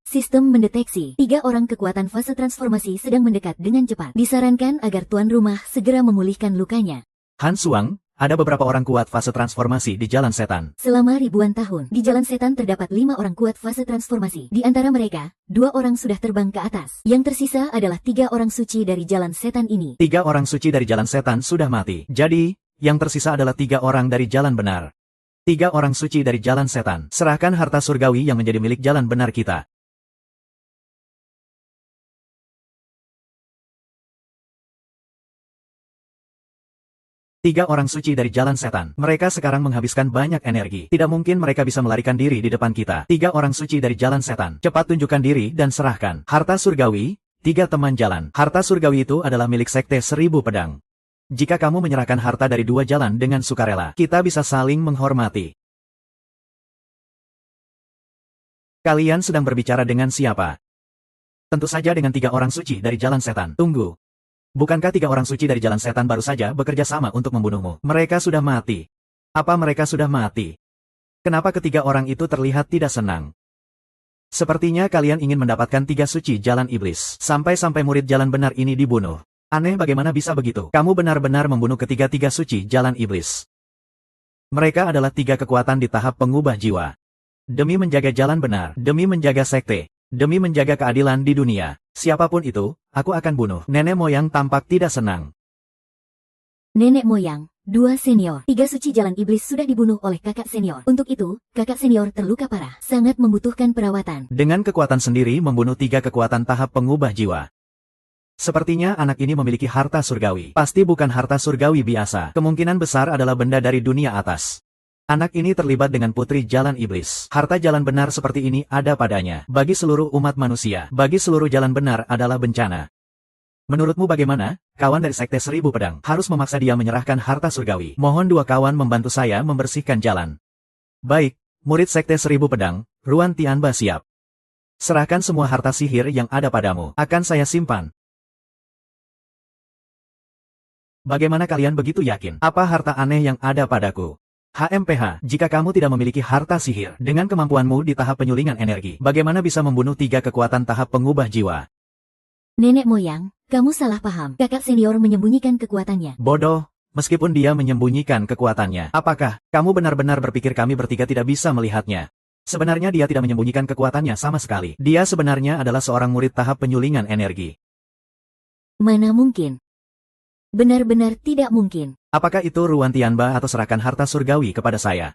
Sistem mendeteksi 3 orang kekuatan fase transformasi sedang mendekat dengan cepat. Disarankan agar tuan rumah segera memulihkan lukanya. Han Suang, ada beberapa orang kuat fase transformasi di jalan setan. Selama ribuan tahun, di jalan setan terdapat 5 orang kuat fase transformasi. Di antara mereka, 2 orang sudah terbang ke atas. Yang tersisa adalah 3 orang suci dari jalan setan ini. 3 orang suci dari jalan setan sudah mati. Jadi, yang tersisa adalah 3 orang dari jalan benar. 3 orang suci dari jalan setan. Serahkan harta surgawi yang menjadi milik jalan benar kita. Tiga orang suci dari jalan setan. Mereka sekarang menghabiskan banyak energi. Tidak mungkin mereka bisa melarikan diri di depan kita. 3 orang suci dari jalan setan. Cepat tunjukkan diri dan serahkan. Harta surgawi, 3 teman jalan. Harta surgawi itu adalah milik sekte 1000 pedang. Jika kamu menyerahkan harta dari 2 jalan dengan sukarela, kita bisa saling menghormati. Kalian sedang berbicara dengan siapa? Tentu saja dengan 3 orang suci dari jalan setan. Tunggu. Bukankah 3 orang suci dari jalan setan baru saja bekerja sama untuk membunuhmu? Mereka sudah mati. Apa mereka sudah mati? Kenapa ketiga orang itu terlihat tidak senang? Sepertinya kalian ingin mendapatkan 3 suci jalan iblis. Sampai-sampai murid jalan benar ini dibunuh. Aneh bagaimana bisa begitu? Kamu benar-benar membunuh ketiga-tiga suci jalan iblis. Mereka adalah 3 kekuatan di tahap pengubah jiwa. Demi menjaga jalan benar, demi menjaga sekte, demi menjaga keadilan di dunia, siapapun itu, aku akan bunuh. Nenek moyang tampak tidak senang. Nenek moyang, 2 senior, 3 suci jalan iblis sudah dibunuh oleh kakak senior. Untuk itu, kakak senior terluka parah, sangat membutuhkan perawatan. Dengan kekuatan sendiri membunuh 3 kekuatan tahap pengubah jiwa. Sepertinya anak ini memiliki harta surgawi. Pasti bukan harta surgawi biasa. Kemungkinan besar adalah benda dari dunia atas. Anak ini terlibat dengan putri jalan iblis. Harta jalan benar seperti ini ada padanya. Bagi seluruh umat manusia, bagi seluruh jalan benar adalah bencana. Menurutmu bagaimana? Kawan dari Sekte Seribu Pedang harus memaksa dia menyerahkan harta surgawi. Mohon 2 kawan membantu saya membersihkan jalan. Baik, murid Sekte Seribu Pedang, Ruan Tianba siap. Serahkan semua harta sihir yang ada padamu. Akan saya simpan. Bagaimana kalian begitu yakin? Apa harta aneh yang ada padaku? HMPH, jika kamu tidak memiliki harta sihir, dengan kemampuanmu di tahap penyulingan energi, bagaimana bisa membunuh 3 kekuatan tahap pengubah jiwa? Nenek moyang, kamu salah paham. Kakak senior menyembunyikan kekuatannya. Bodoh, meskipun dia menyembunyikan kekuatannya. Apakah kamu benar-benar berpikir kami bertiga tidak bisa melihatnya? Sebenarnya dia tidak menyembunyikan kekuatannya sama sekali. Dia sebenarnya adalah seorang murid tahap penyulingan energi. Mana mungkin? Benar-benar tidak mungkin. Apakah itu Ruan Tianba atau serahkan harta surgawi kepada saya?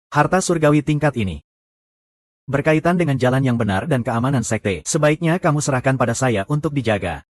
Harta surgawi tingkat ini berkaitan dengan jalan yang benar dan keamanan sekte. Sebaiknya kamu serahkan pada saya untuk dijaga.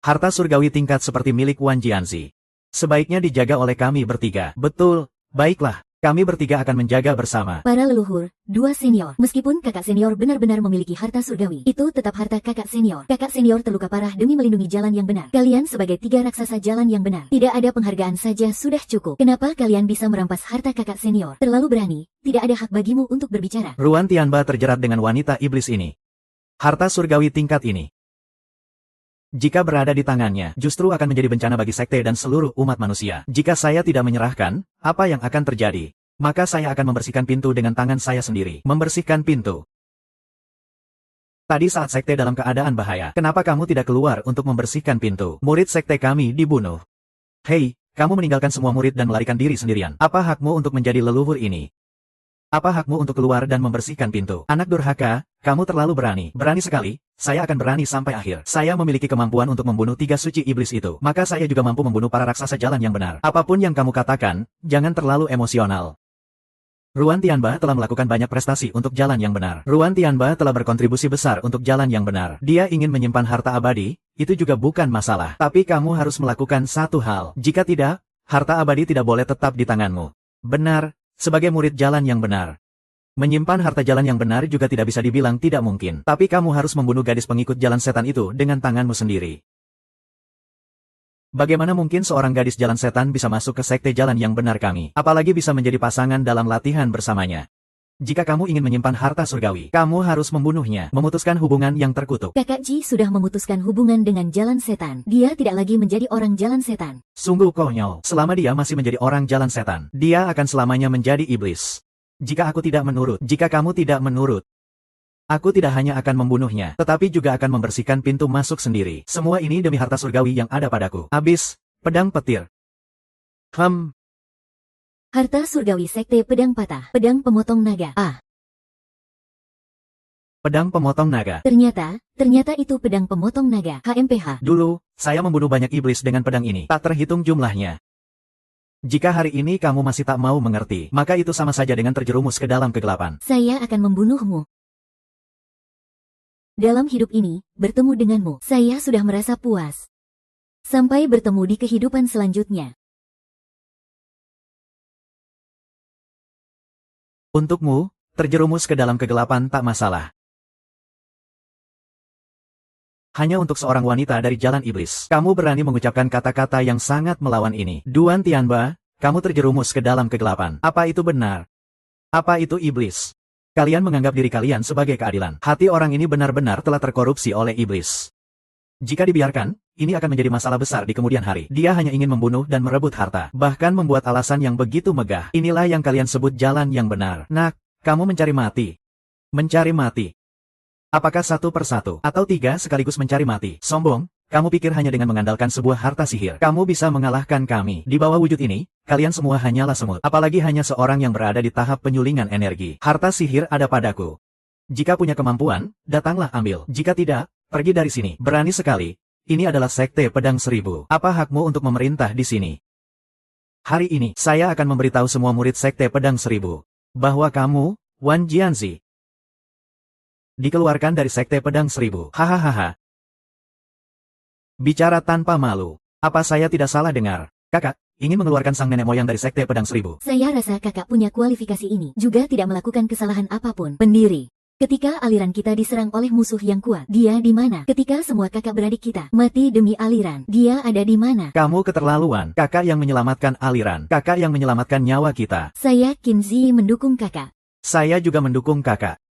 Harta surgawi tingkat seperti milik Wan Jianzi. Sebaiknya dijaga oleh kami bertiga. Betul, baiklah. Kami bertiga akan menjaga bersama. Para leluhur, 2 senior. Meskipun kakak senior benar-benar memiliki harta surgawi, itu tetap harta kakak senior. Kakak senior terluka parah demi melindungi jalan yang benar. Kalian sebagai 3 raksasa jalan yang benar. Tidak ada penghargaan saja sudah cukup. Kenapa kalian bisa merampas harta kakak senior? Terlalu berani. Tidak ada hak bagimu untuk berbicara. Ruan Tianba terjerat dengan wanita iblis ini. Harta surgawi tingkat ini, jika berada di tangannya, justru akan menjadi bencana bagi sekte dan seluruh umat manusia. Jika saya tidak menyerahkan, apa yang akan terjadi? Maka saya akan membersihkan pintu dengan tangan saya sendiri. Membersihkan pintu. Tadi saat sekte dalam keadaan bahaya, kenapa kamu tidak keluar untuk membersihkan pintu? Murid sekte kami dibunuh. Hei, kamu meninggalkan semua murid dan melarikan diri sendirian. Apa hakmu untuk menjadi leluhur ini? Apa hakmu untuk keluar dan membersihkan pintu? Anak durhaka, kamu terlalu berani. Berani sekali, saya akan berani sampai akhir. Saya memiliki kemampuan untuk membunuh 3 suci iblis itu. Maka saya juga mampu membunuh para raksasa jalan yang benar. Apapun yang kamu katakan, jangan terlalu emosional. Ruan Tianba telah melakukan banyak prestasi untuk jalan yang benar. Ruan Tianba telah berkontribusi besar untuk jalan yang benar. Dia ingin menyimpan harta abadi, itu juga bukan masalah. Tapi kamu harus melakukan satu hal. Jika tidak, harta abadi tidak boleh tetap di tanganmu. Benar. Sebagai murid jalan yang benar, menyimpan harta jalan yang benar juga tidak bisa dibilang tidak mungkin. Tapi kamu harus membunuh gadis pengikut jalan setan itu dengan tanganmu sendiri. Bagaimana mungkin seorang gadis jalan setan bisa masuk ke sekte jalan yang benar kami? Apalagi bisa menjadi pasangan dalam latihan bersamanya. Jika kamu ingin menyimpan harta surgawi, kamu harus membunuhnya, memutuskan hubungan yang terkutuk. Kakak Ji sudah memutuskan hubungan dengan jalan setan. Dia tidak lagi menjadi orang jalan setan. Sungguh konyol, selama dia masih menjadi orang jalan setan, dia akan selamanya menjadi iblis. Jika aku tidak menurut, jika kamu tidak menurut, aku tidak hanya akan membunuhnya, tetapi juga akan membersihkan pintu masuk sendiri. Semua ini demi harta surgawi yang ada padaku. Habis, pedang petir. Harta surgawi sekte pedang patah, pedang pemotong naga. Pedang pemotong naga. Ternyata itu pedang pemotong naga. HMPH. Dulu, saya membunuh banyak iblis dengan pedang ini. Tak terhitung jumlahnya. Jika hari ini kamu masih tak mau mengerti, maka itu sama saja dengan terjerumus ke dalam kegelapan. Saya akan membunuhmu. Dalam hidup ini, bertemu denganmu, saya sudah merasa puas. Sampai bertemu di kehidupan selanjutnya. Untukmu, terjerumus ke dalam kegelapan tak masalah. Hanya untuk seorang wanita dari jalan iblis, kamu berani mengucapkan kata-kata yang sangat melawan ini. Duan Tianba, kamu terjerumus ke dalam kegelapan. Apa itu benar? Apa itu iblis? Kalian menganggap diri kalian sebagai keadilan. Hati orang ini benar-benar telah terkorupsi oleh iblis. Jika dibiarkan, ini akan menjadi masalah besar di kemudian hari. Dia hanya ingin membunuh dan merebut harta, bahkan membuat alasan yang begitu megah. Inilah yang kalian sebut jalan yang benar. Nak, kamu mencari mati. Mencari mati. Apakah satu persatu, atau tiga sekaligus mencari mati? Sombong, kamu pikir hanya dengan mengandalkan sebuah harta sihir, kamu bisa mengalahkan kami? Di bawah wujud ini, kalian semua hanyalah semut. Apalagi hanya seorang yang berada di tahap penyulingan energi. Harta sihir ada padaku. Jika punya kemampuan, datanglah ambil. Jika tidak, pergi dari sini. Berani sekali. Ini adalah Sekte Pedang Seribu. Apa hakmu untuk memerintah di sini? Hari ini, saya akan memberitahu semua murid Sekte Pedang Seribu bahwa kamu, Wan Jianzi, dikeluarkan dari Sekte Pedang Seribu. Hahaha. Bicara tanpa malu. Apa saya tidak salah dengar? Kakak, ingin mengeluarkan sang nenek moyang dari Sekte Pedang Seribu. Saya rasa kakak punya kualifikasi ini. Juga tidak melakukan kesalahan apapun. Pendiri. Ketika aliran kita diserang oleh musuh yang kuat, dia di mana? Ketika semua kakak beradik kita mati demi aliran, dia ada di mana? Kamu keterlaluan. Kakak yang menyelamatkan aliran. Kakak yang menyelamatkan nyawa kita. Saya Qin Zi mendukung kakak. Saya juga mendukung kakak.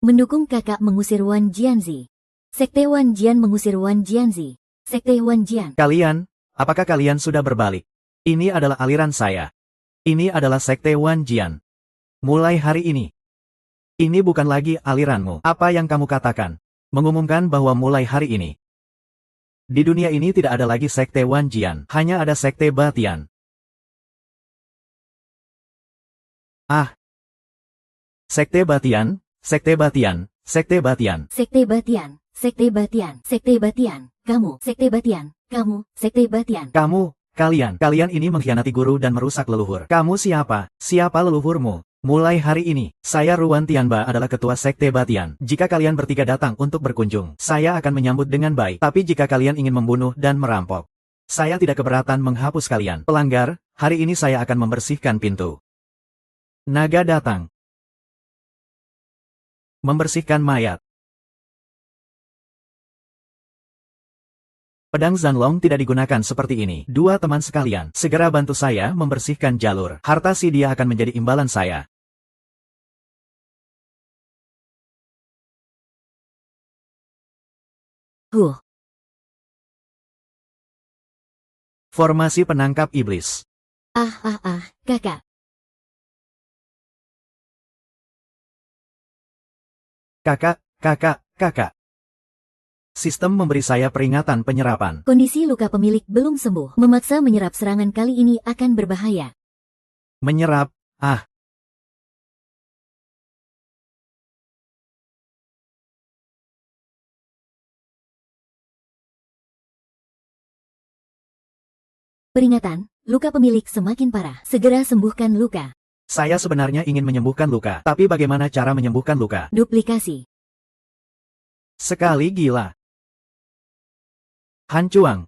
Mendukung kakak mengusir Wan Jianzi. Sekte Wan Jian mengusir Wan Jianzi. Sekte Wan Jian. Kalian, apakah kalian sudah berbalik? Ini adalah aliran saya. Ini adalah Sekte Wan Jian. Mulai hari ini. Ini bukan lagi aliranmu. Apa yang kamu katakan? Mengumumkan bahwa mulai hari ini. Di dunia ini tidak ada lagi Sekte Wan Jian. Hanya ada Sekte Batian. Ah. Sekte Batian. Sekte Batian, Sekte Batian. Sekte Batian, Sekte Batian, Sekte Batian, kamu, Sekte Batian, kamu, Sekte Batian. Kamu, kalian ini mengkhianati guru dan merusak leluhur. Kamu siapa? Siapa leluhurmu? Mulai hari ini, saya Ruan Tianba adalah ketua Sekte Batian. Jika kalian bertiga datang untuk berkunjung, saya akan menyambut dengan baik. Tapi jika kalian ingin membunuh dan merampok, saya tidak keberatan menghapus kalian. Pelanggar, hari ini saya akan membersihkan pintu. Naga datang. Membersihkan mayat. Pedang Zanlong tidak digunakan seperti ini. Dua teman sekalian, segera bantu saya membersihkan jalur. Harta si dia akan menjadi imbalan saya. Formasi penangkap iblis. Kakak. Kakak. Sistem memberi saya peringatan penyerapan. Kondisi luka pemilik belum sembuh. Memaksa menyerap serangan kali ini akan berbahaya. Menyerap, Peringatan, luka pemilik semakin parah. Segera sembuhkan luka. Saya sebenarnya ingin menyembuhkan luka, tapi bagaimana cara menyembuhkan luka? Duplikasi. Sekali gila. Han Chuang,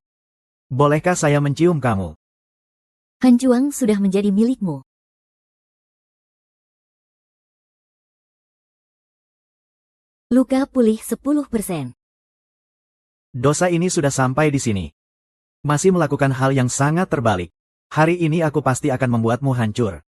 bolehkah saya mencium kamu? Han Chuang sudah menjadi milikmu. Luka pulih 10%. Dosa ini sudah sampai di sini. Masih melakukan hal yang sangat terbalik. Hari ini aku pasti akan membuatmu hancur.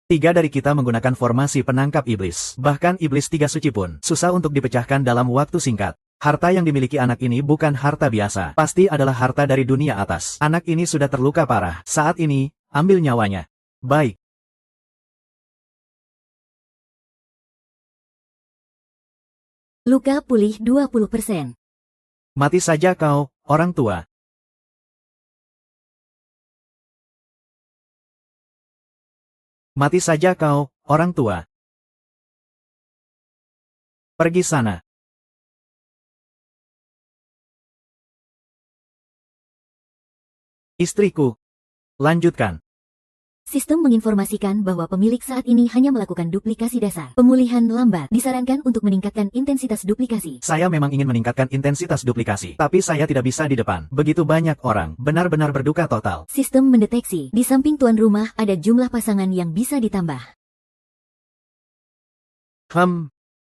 3 dari kita menggunakan formasi penangkap iblis. Bahkan iblis 3 suci pun susah untuk dipecahkan dalam waktu singkat. Harta yang dimiliki anak ini bukan harta biasa. Pasti adalah harta dari dunia atas. Anak ini sudah terluka parah. Saat ini, ambil nyawanya. Baik. Luka pulih 20%. Mati saja kau, orang tua. Mati saja kau, orang tua. Pergi sana. Istriku. Lanjutkan. Sistem menginformasikan bahwa pemilik saat ini hanya melakukan duplikasi dasar. Pemulihan lambat. Disarankan untuk meningkatkan intensitas duplikasi. Saya memang ingin meningkatkan intensitas duplikasi, tapi saya tidak bisa di depan. Begitu banyak orang, benar-benar berduka total. Sistem mendeteksi. Di samping tuan rumah ada jumlah pasangan yang bisa ditambah.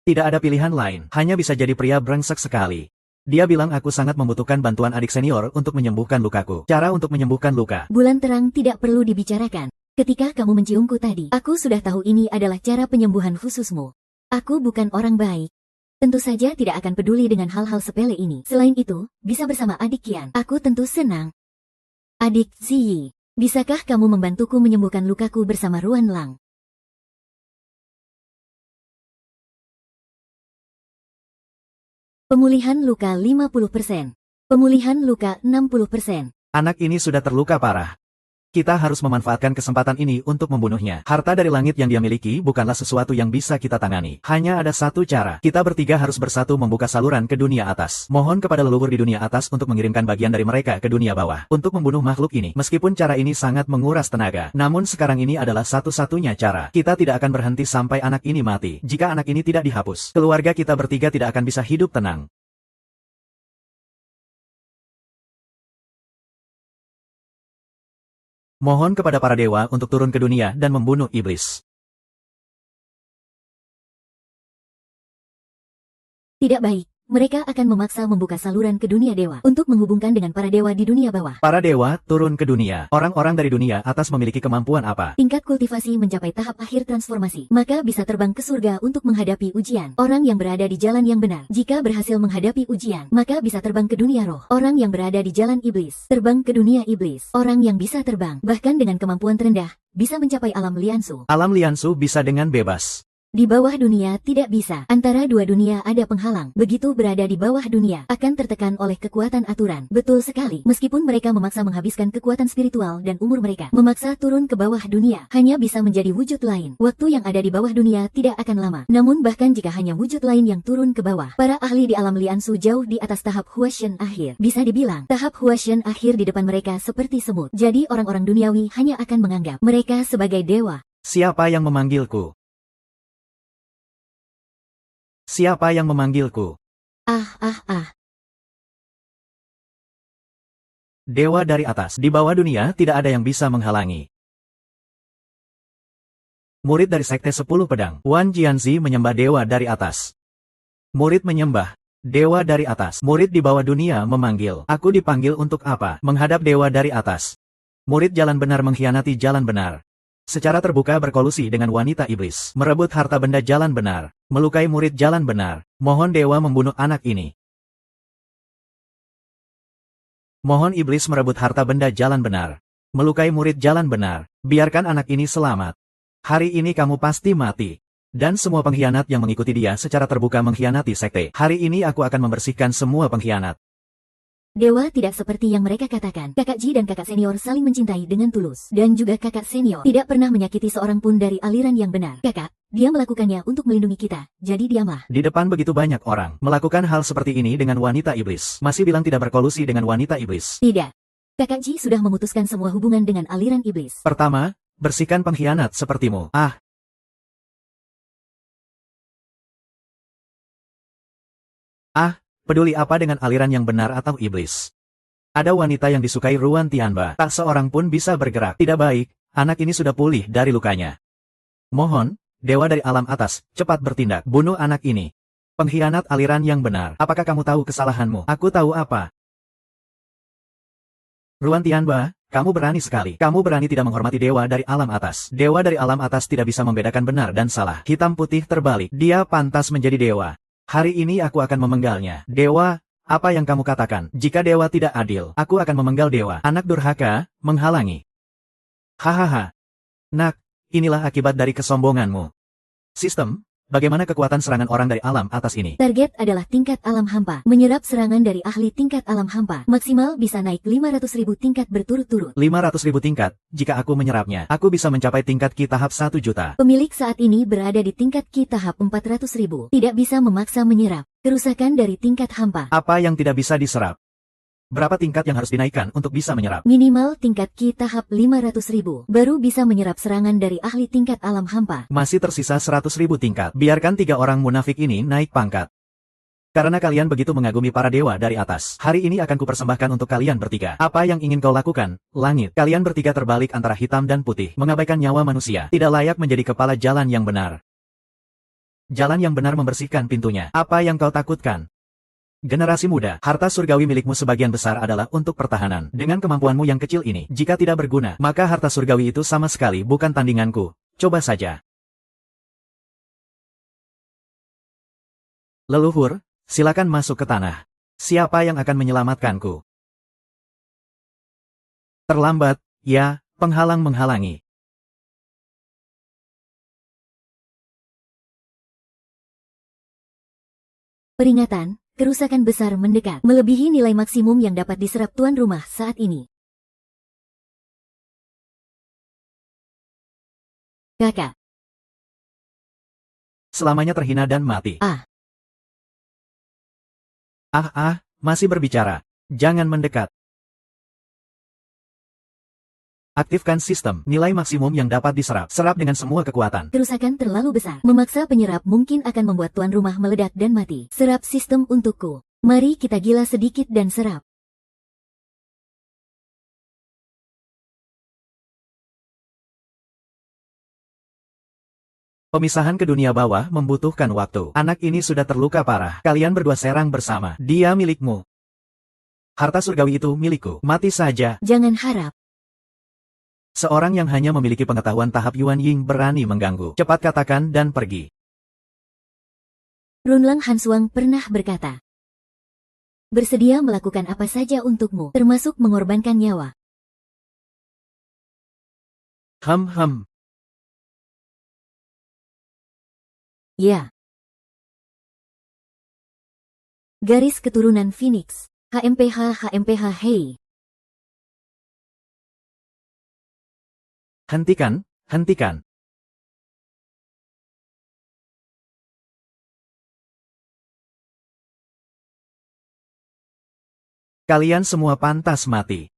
Tidak ada pilihan lain. Hanya bisa jadi pria brengsek sekali. Dia bilang aku sangat membutuhkan bantuan adik senior untuk menyembuhkan lukaku. Cara untuk menyembuhkan luka. Bulan terang tidak perlu dibicarakan. Ketika kamu menciumku tadi, aku sudah tahu ini adalah cara penyembuhan khususmu. Aku bukan orang baik. Tentu saja tidak akan peduli dengan hal-hal sepele ini. Selain itu, bisa bersama adik Qian. Aku tentu senang. Adik Ziyi, bisakah kamu membantuku menyembuhkan lukaku bersama Ruan Lang? Pemulihan luka 50%. Pemulihan luka 60%. Anak ini sudah terluka parah. Kita harus memanfaatkan kesempatan ini untuk membunuhnya. Harta dari langit yang dia miliki bukanlah sesuatu yang bisa kita tangani. Hanya ada satu cara. Kita bertiga harus bersatu membuka saluran ke dunia atas. Mohon kepada leluhur di dunia atas untuk mengirimkan bagian dari mereka ke dunia bawah. Untuk membunuh makhluk ini. Meskipun cara ini sangat menguras tenaga. Namun sekarang ini adalah satu-satunya cara. Kita tidak akan berhenti sampai anak ini mati. Jika anak ini tidak dihapus, keluarga kita bertiga tidak akan bisa hidup tenang. Mohon kepada para dewa untuk turun ke dunia dan membunuh iblis. Tidak baik. Mereka akan memaksa membuka saluran ke dunia dewa untuk menghubungkan dengan para dewa di dunia bawah. Para dewa turun ke dunia. Orang-orang dari dunia atas memiliki kemampuan apa? Tingkat kultivasi mencapai tahap akhir transformasi. Maka bisa terbang ke surga untuk menghadapi ujian. Orang yang berada di jalan yang benar. Jika berhasil menghadapi ujian, maka bisa terbang ke dunia roh. Orang yang berada di jalan iblis. Terbang ke dunia iblis. Orang yang bisa terbang, bahkan dengan kemampuan terendah, bisa mencapai alam liansu. Alam liansu bisa dengan bebas. Di bawah dunia tidak bisa. Antara dua dunia ada penghalang. Begitu berada di bawah dunia, akan tertekan oleh kekuatan aturan. Betul sekali. Meskipun mereka memaksa menghabiskan kekuatan spiritual dan umur mereka, memaksa turun ke bawah dunia, hanya bisa menjadi wujud lain. Waktu yang ada di bawah dunia tidak akan lama. Namun bahkan jika hanya wujud lain yang turun ke bawah, para ahli di alam liansu jauh di atas tahap Huashen akhir. Bisa dibilang, tahap Huashen akhir di depan mereka seperti semut. Jadi orang-orang duniawi hanya akan menganggap mereka sebagai dewa. Siapa yang memanggilku? Siapa yang memanggilku? Dewa dari atas. Di bawah dunia tidak ada yang bisa menghalangi. Murid dari Sekte 10 Pedang. Wan Jianzi menyembah dewa dari atas. Murid menyembah dewa dari atas. Murid di bawah dunia memanggil. Aku dipanggil untuk apa? Menghadap dewa dari atas. Murid jalan benar mengkhianati jalan benar. Secara terbuka berkolusi dengan wanita iblis. Merebut harta benda jalan benar. Melukai murid jalan benar. Mohon dewa membunuh anak ini. Mohon iblis merebut harta benda jalan benar. Melukai murid jalan benar. Biarkan anak ini selamat. Hari ini kamu pasti mati. Dan semua pengkhianat yang mengikuti dia secara terbuka mengkhianati sekte. Hari ini aku akan membersihkan semua pengkhianat. Dewa tidak seperti yang mereka katakan. Kakak Ji dan kakak senior saling mencintai dengan tulus. Dan juga kakak senior tidak pernah menyakiti seorang pun dari aliran yang benar. Kakak, dia melakukannya untuk melindungi kita. Jadi diamlah. Di depan begitu banyak orang melakukan hal seperti ini dengan wanita iblis. Masih bilang tidak berkolusi dengan wanita iblis. Tidak. Kakak Ji sudah memutuskan semua hubungan dengan aliran iblis. Pertama, bersihkan pengkhianat sepertimu. Peduli apa dengan aliran yang benar atau iblis? Ada wanita yang disukai Ruan Tianba. Tak seorang pun bisa bergerak. Tidak baik, anak ini sudah pulih dari lukanya. Mohon, dewa dari alam atas, cepat bertindak. Bunuh anak ini. Pengkhianat aliran yang benar. Apakah kamu tahu kesalahanmu? Aku tahu apa. Ruan Tianba, kamu berani sekali. Kamu berani tidak menghormati dewa dari alam atas. Dewa dari alam atas tidak bisa membedakan benar dan salah. Hitam putih terbalik. Dia pantas menjadi dewa. Hari ini aku akan memenggalnya. Dewa, apa yang kamu katakan? Jika dewa tidak adil, aku akan memenggal dewa. Anak durhaka, menghalangi. Hahaha. Nak, inilah akibat dari kesombonganmu. Sistem, bagaimana kekuatan serangan orang dari alam atas ini? Target adalah tingkat alam hampa. Menyerap serangan dari ahli tingkat alam hampa. Maksimal bisa naik 500.000 tingkat berturut-turut. 500.000 tingkat, jika aku menyerapnya, aku bisa mencapai tingkat Ki tahap 1 juta. Pemilik saat ini berada di tingkat Ki tahap 400.000. Tidak bisa memaksa menyerap. Kerusakan dari tingkat hampa. Apa yang tidak bisa diserap? Berapa tingkat yang harus dinaikkan untuk bisa menyerap? Minimal tingkat Ki tahap 500.000. Baru bisa menyerap serangan dari ahli tingkat alam hampa. Masih tersisa 100.000 tingkat. Biarkan 3 orang munafik ini naik pangkat. Karena kalian begitu mengagumi para dewa dari atas. Hari ini akan kupersembahkan untuk kalian bertiga. Apa yang ingin kau lakukan? Langit. Kalian bertiga terbalik antara hitam dan putih. Mengabaikan nyawa manusia. Tidak layak menjadi kepala jalan yang benar. Jalan yang benar membersihkan pintunya. Apa yang kau takutkan? Generasi muda, harta surgawi milikmu sebagian besar adalah untuk pertahanan. Dengan kemampuanmu yang kecil ini, jika tidak berguna, maka harta surgawi itu sama sekali bukan tandinganku. Coba saja. Leluhur, silakan masuk ke tanah. Siapa yang akan menyelamatkanku? Terlambat, ya, penghalang menghalangi. Peringatan, kerusakan besar mendekat, melebihi nilai maksimum yang dapat diserap tuan rumah saat ini. Kakak. Selamanya terhina dan mati. Masih berbicara. Jangan mendekat. Aktifkan sistem, nilai maksimum yang dapat diserap. Serap dengan semua kekuatan. Kerusakan terlalu besar. Memaksa penyerap mungkin akan membuat tuan rumah meledak dan mati. Serap sistem untukku. Mari kita gila sedikit dan serap. Pemisahan ke dunia bawah membutuhkan waktu. Anak ini sudah terluka parah. Kalian berdua serang bersama. Dia milikmu. Harta surgawi itu milikku. Mati saja. Jangan harap. Seorang yang hanya memiliki pengetahuan tahap Yuan Ying berani mengganggu. Cepat katakan dan pergi. Runlang Hansuang pernah berkata, bersedia melakukan apa saja untukmu, termasuk mengorbankan nyawa. Ya. Garis keturunan Phoenix. HMPH hei. Hentikan. Kalian semua pantas mati.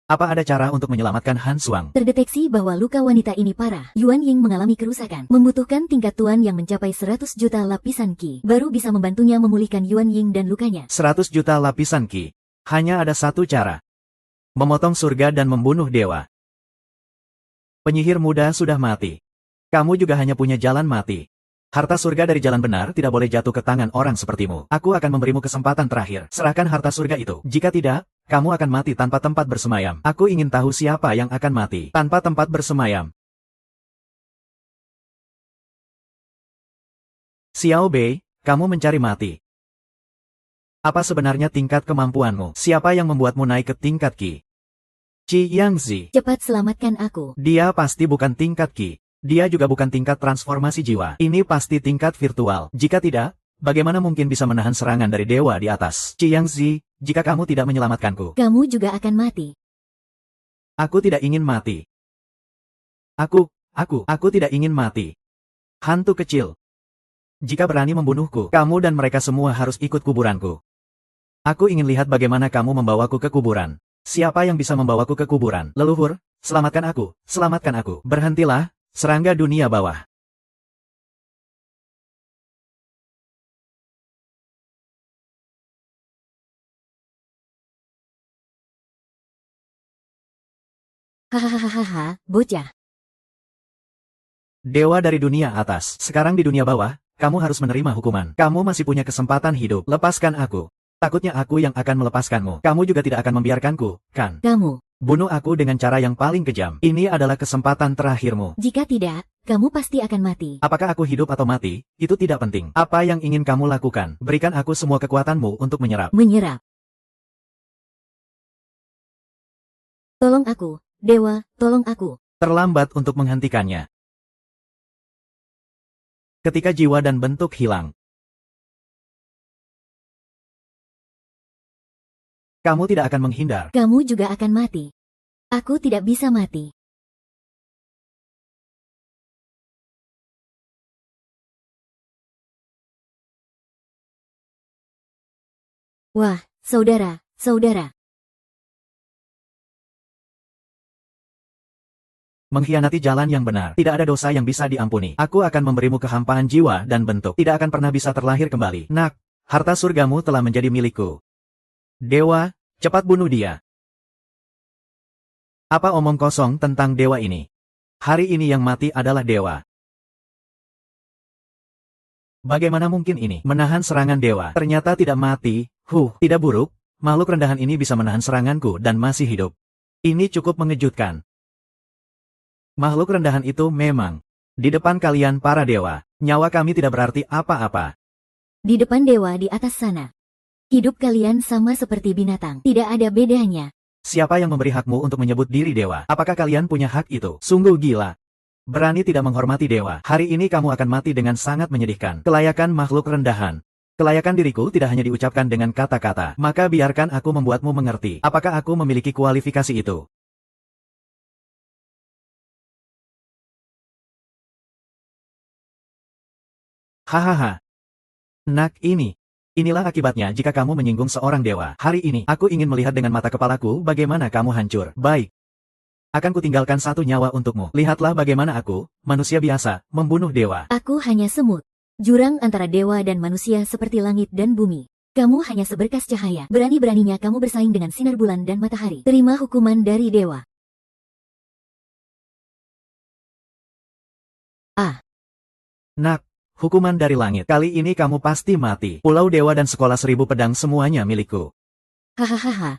Apa ada cara untuk menyelamatkan Han Suang? Terdeteksi bahwa luka wanita ini parah. Yuan Ying mengalami kerusakan. Membutuhkan tingkat tuan yang mencapai 100 juta lapisan Qi. Baru bisa membantunya memulihkan Yuan Ying dan lukanya. 100 juta lapisan Qi. Hanya ada satu cara. Memotong surga dan membunuh dewa. Penyihir muda sudah mati. Kamu juga hanya punya jalan mati. Harta surga dari jalan benar tidak boleh jatuh ke tangan orang sepertimu. Aku akan memberimu kesempatan terakhir. Serahkan harta surga itu. Jika tidak, kamu akan mati tanpa tempat bersemayam. Aku ingin tahu siapa yang akan mati tanpa tempat bersemayam. Xiao Bei, kamu mencari mati. Apa sebenarnya tingkat kemampuanmu? Siapa yang membuatmu naik ke tingkat Qi? Qi Yangzi. Cepat selamatkan aku. Dia pasti bukan tingkat Qi. Dia juga bukan tingkat transformasi jiwa. Ini pasti tingkat virtual. Jika tidak, bagaimana mungkin bisa menahan serangan dari dewa di atas? Qi Yangzi, jika kamu tidak menyelamatkanku, kamu juga akan mati. Aku tidak ingin mati. Aku tidak ingin mati. Hantu kecil. Jika berani membunuhku, kamu dan mereka semua harus ikut kuburanku. Aku ingin lihat bagaimana kamu membawaku ke kuburan. Siapa yang bisa membawaku ke kuburan? Leluhur, selamatkan aku, selamatkan aku. Berhentilah. Serangga dunia bawah. Hahaha, bocah. Dewa dari dunia atas. Sekarang di dunia bawah, kamu harus menerima hukuman. Kamu masih punya kesempatan hidup. Lepaskan aku. Takutnya aku yang akan melepaskanmu. Kamu juga tidak akan membiarkanku, kan? Kamu. Bunuh aku dengan cara yang paling kejam. Ini adalah kesempatan terakhirmu. Jika tidak, kamu pasti akan mati. Apakah aku hidup atau mati, itu tidak penting. Apa yang ingin kamu lakukan? Berikan aku semua kekuatanmu untuk menyerap. Menyerap. Tolong aku, dewa, tolong aku. Terlambat untuk menghentikannya. Ketika jiwa dan bentuk hilang, kamu tidak akan menghindar. Kamu juga akan mati. Aku tidak bisa mati. Wah, saudara. Mengkhianati jalan yang benar. Tidak ada dosa yang bisa diampuni. Aku akan memberimu kehampaan jiwa dan bentuk. Tidak akan pernah bisa terlahir kembali. Nak, harta surgamu telah menjadi milikku. Dewa, cepat bunuh dia. Apa omong kosong tentang dewa ini? Hari ini yang mati adalah dewa. Bagaimana mungkin ini? Menahan serangan dewa. Ternyata tidak mati. Tidak buruk. Makhluk rendahan ini bisa menahan seranganku dan masih hidup. Ini cukup mengejutkan. Makhluk rendahan itu memang. Di depan kalian para dewa, nyawa kami tidak berarti apa-apa. Di depan dewa di atas sana. Hidup kalian sama seperti binatang. Tidak ada bedanya. Siapa yang memberi hakmu untuk menyebut diri dewa? Apakah kalian punya hak itu? Sungguh gila. Berani tidak menghormati dewa. Hari ini kamu akan mati dengan sangat menyedihkan. Kelayakan makhluk rendahan. Kelayakan diriku tidak hanya diucapkan dengan kata-kata. Maka biarkan aku membuatmu mengerti. Apakah aku memiliki kualifikasi itu? Hahaha. Nak ini. Inilah akibatnya jika kamu menyinggung seorang dewa. Hari ini, aku ingin melihat dengan mata kepalaku bagaimana kamu hancur. Baik. Akan kutinggalkan satu nyawa untukmu. Lihatlah bagaimana aku, manusia biasa, membunuh dewa. Aku hanya semut. Jurang antara dewa dan manusia seperti langit dan bumi. Kamu hanya seberkas cahaya. Berani-beraninya kamu bersaing dengan sinar bulan dan matahari. Terima hukuman dari dewa. Ah. Nak. Hukuman dari langit. Kali ini kamu pasti mati. Pulau Dewa dan Sekolah Seribu Pedang semuanya milikku. Hahaha.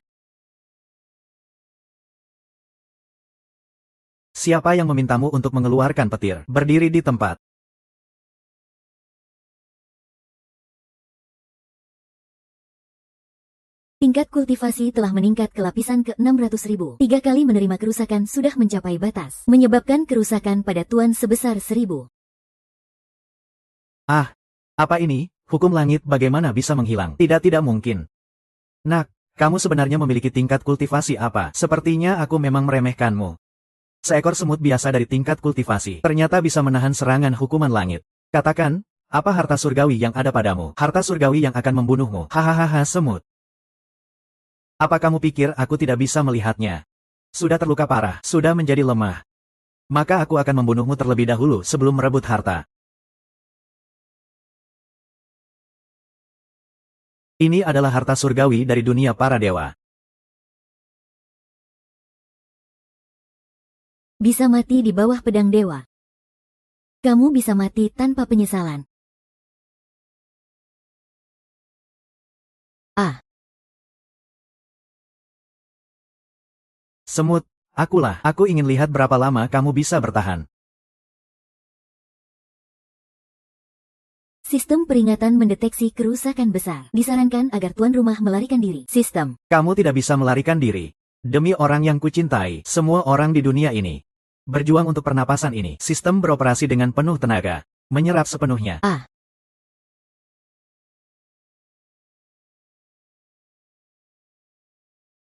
Siapa yang memintamu untuk mengeluarkan petir? Berdiri di tempat. Tingkat kultivasi telah meningkat ke lapisan ke-600.000. 3 kali menerima kerusakan sudah mencapai batas. Menyebabkan kerusakan pada tuan sebesar 1000. Ah, apa ini? Hukum langit bagaimana bisa menghilang? Tidak mungkin. Nak, kamu sebenarnya memiliki tingkat kultivasi apa? Sepertinya aku memang meremehkanmu. Seekor semut biasa dari tingkat kultivasi, ternyata bisa menahan serangan hukuman langit. Katakan, apa harta surgawi yang ada padamu? Harta surgawi yang akan membunuhmu. Hahaha semut. Apa kamu pikir aku tidak bisa melihatnya? Sudah terluka parah, sudah menjadi lemah. Maka aku akan membunuhmu terlebih dahulu sebelum merebut harta. Ini adalah harta surgawi dari dunia para dewa. Bisa mati di bawah pedang dewa. Kamu bisa mati tanpa penyesalan. Ah. Semut, akulah. Aku ingin lihat berapa lama kamu bisa bertahan. Sistem peringatan mendeteksi kerusakan besar. Disarankan agar tuan rumah melarikan diri. Sistem. Kamu tidak bisa melarikan diri. Demi orang yang kucintai, semua orang di dunia ini. Berjuang untuk pernapasan ini. Sistem beroperasi dengan penuh tenaga. Menyerap sepenuhnya. Ah.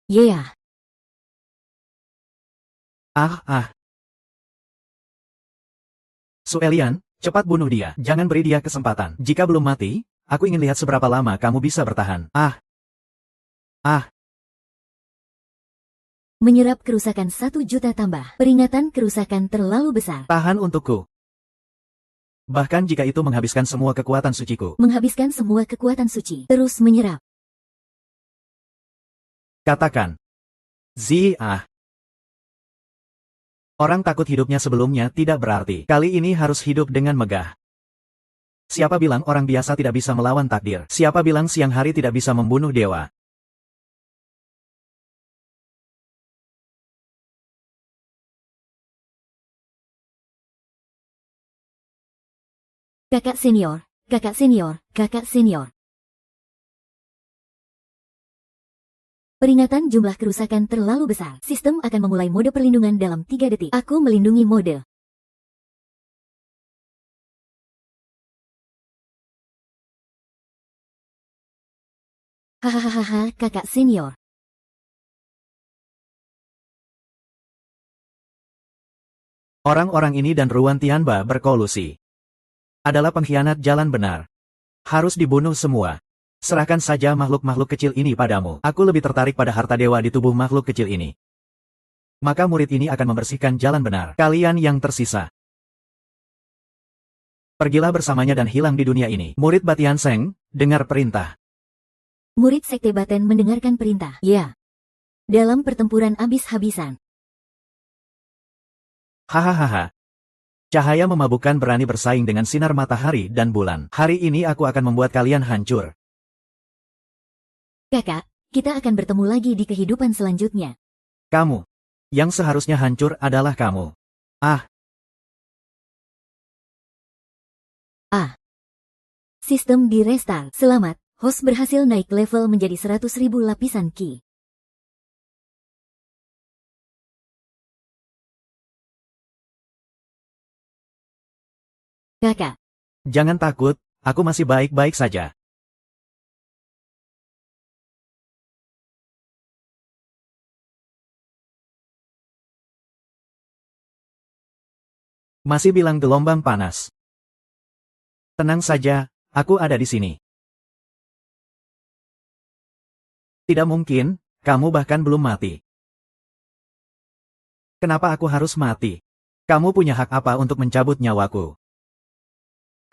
Yeah. Ah. Suelian, cepat bunuh dia. Jangan beri dia kesempatan. Jika belum mati, aku ingin lihat seberapa lama kamu bisa bertahan. Ah. Menyerap kerusakan 1 juta tambah. Peringatan kerusakan terlalu besar. Tahan untukku. Bahkan jika itu menghabiskan semua kekuatan suciku. Menghabiskan semua kekuatan suci. Terus menyerap. Katakan. Ziah. Orang takut hidupnya sebelumnya tidak berarti. Kali ini harus hidup dengan megah. Siapa bilang orang biasa tidak bisa melawan takdir? Siapa bilang siang hari tidak bisa membunuh dewa? Kakak senior, kakak senior, kakak senior. Peringatan jumlah kerusakan terlalu besar. Sistem akan memulai mode perlindungan dalam 3 detik. Aku melindungi mode. Hahaha, kakak senior. Orang-orang ini dan Ruan Tianba berkolusi. Adalah pengkhianat jalan benar. Harus dibunuh semua. Serahkan saja makhluk-makhluk kecil ini padamu. Aku lebih tertarik pada harta dewa di tubuh makhluk kecil ini. Maka murid ini akan membersihkan jalan benar. Kalian yang tersisa. Pergilah bersamanya dan hilang di dunia ini. Murid Batian Seng, dengar perintah. Murid Sekte Baten mendengarkan perintah. Ya. Dalam pertempuran habis-habisan. Hahaha. Cahaya memabukkan berani bersaing dengan sinar matahari dan bulan. Hari ini aku akan membuat kalian hancur. Kakak, kita akan bertemu lagi di kehidupan selanjutnya. Kamu. Yang seharusnya hancur adalah kamu. Ah. Sistem di restart. Selamat, host berhasil naik level menjadi 100.000 lapisan Ki. Kakak, Jangan takut, aku masih baik-baik saja. Masih bilang gelombang panas. Tenang saja, aku ada di sini. Tidak mungkin, kamu bahkan belum mati. Kenapa aku harus mati? Kamu punya hak apa untuk mencabut nyawaku?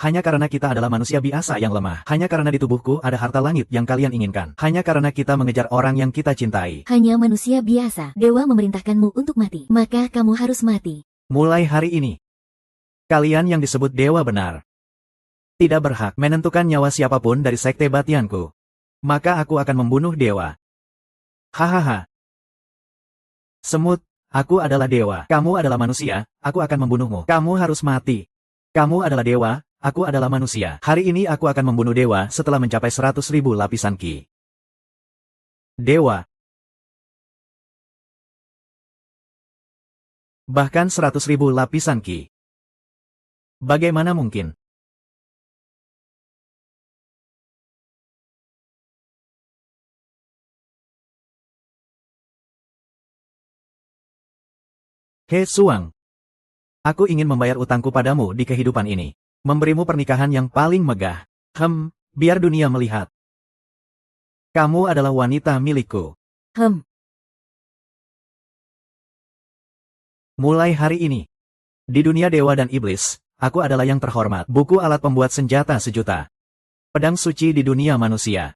Hanya karena kita adalah manusia biasa yang lemah. Hanya karena di tubuhku ada harta langit yang kalian inginkan. Hanya karena kita mengejar orang yang kita cintai. hanya manusia biasa. Dewa memerintahkanmu untuk mati. Maka kamu harus mati. Mulai hari ini, kalian yang disebut dewa benar tidak berhak menentukan nyawa siapapun dari sekte batianku. Maka aku akan membunuh dewa. Hahaha. Semut, aku adalah dewa. Kamu adalah manusia, aku akan membunuhmu. Kamu harus mati. Kamu adalah dewa, aku adalah manusia. Hari ini aku akan membunuh dewa setelah mencapai 100.000 lapisan ki. Dewa. Bahkan 100.000 lapisan ki. Bagaimana mungkin? He Suang. Aku ingin membayar utangku padamu di kehidupan ini. Memberimu pernikahan yang paling megah. Biar dunia melihat. Kamu adalah wanita milikku. Mulai hari ini. Di dunia dewa dan iblis, aku adalah yang terhormat. Buku alat pembuat senjata sejuta. Pedang suci di dunia manusia.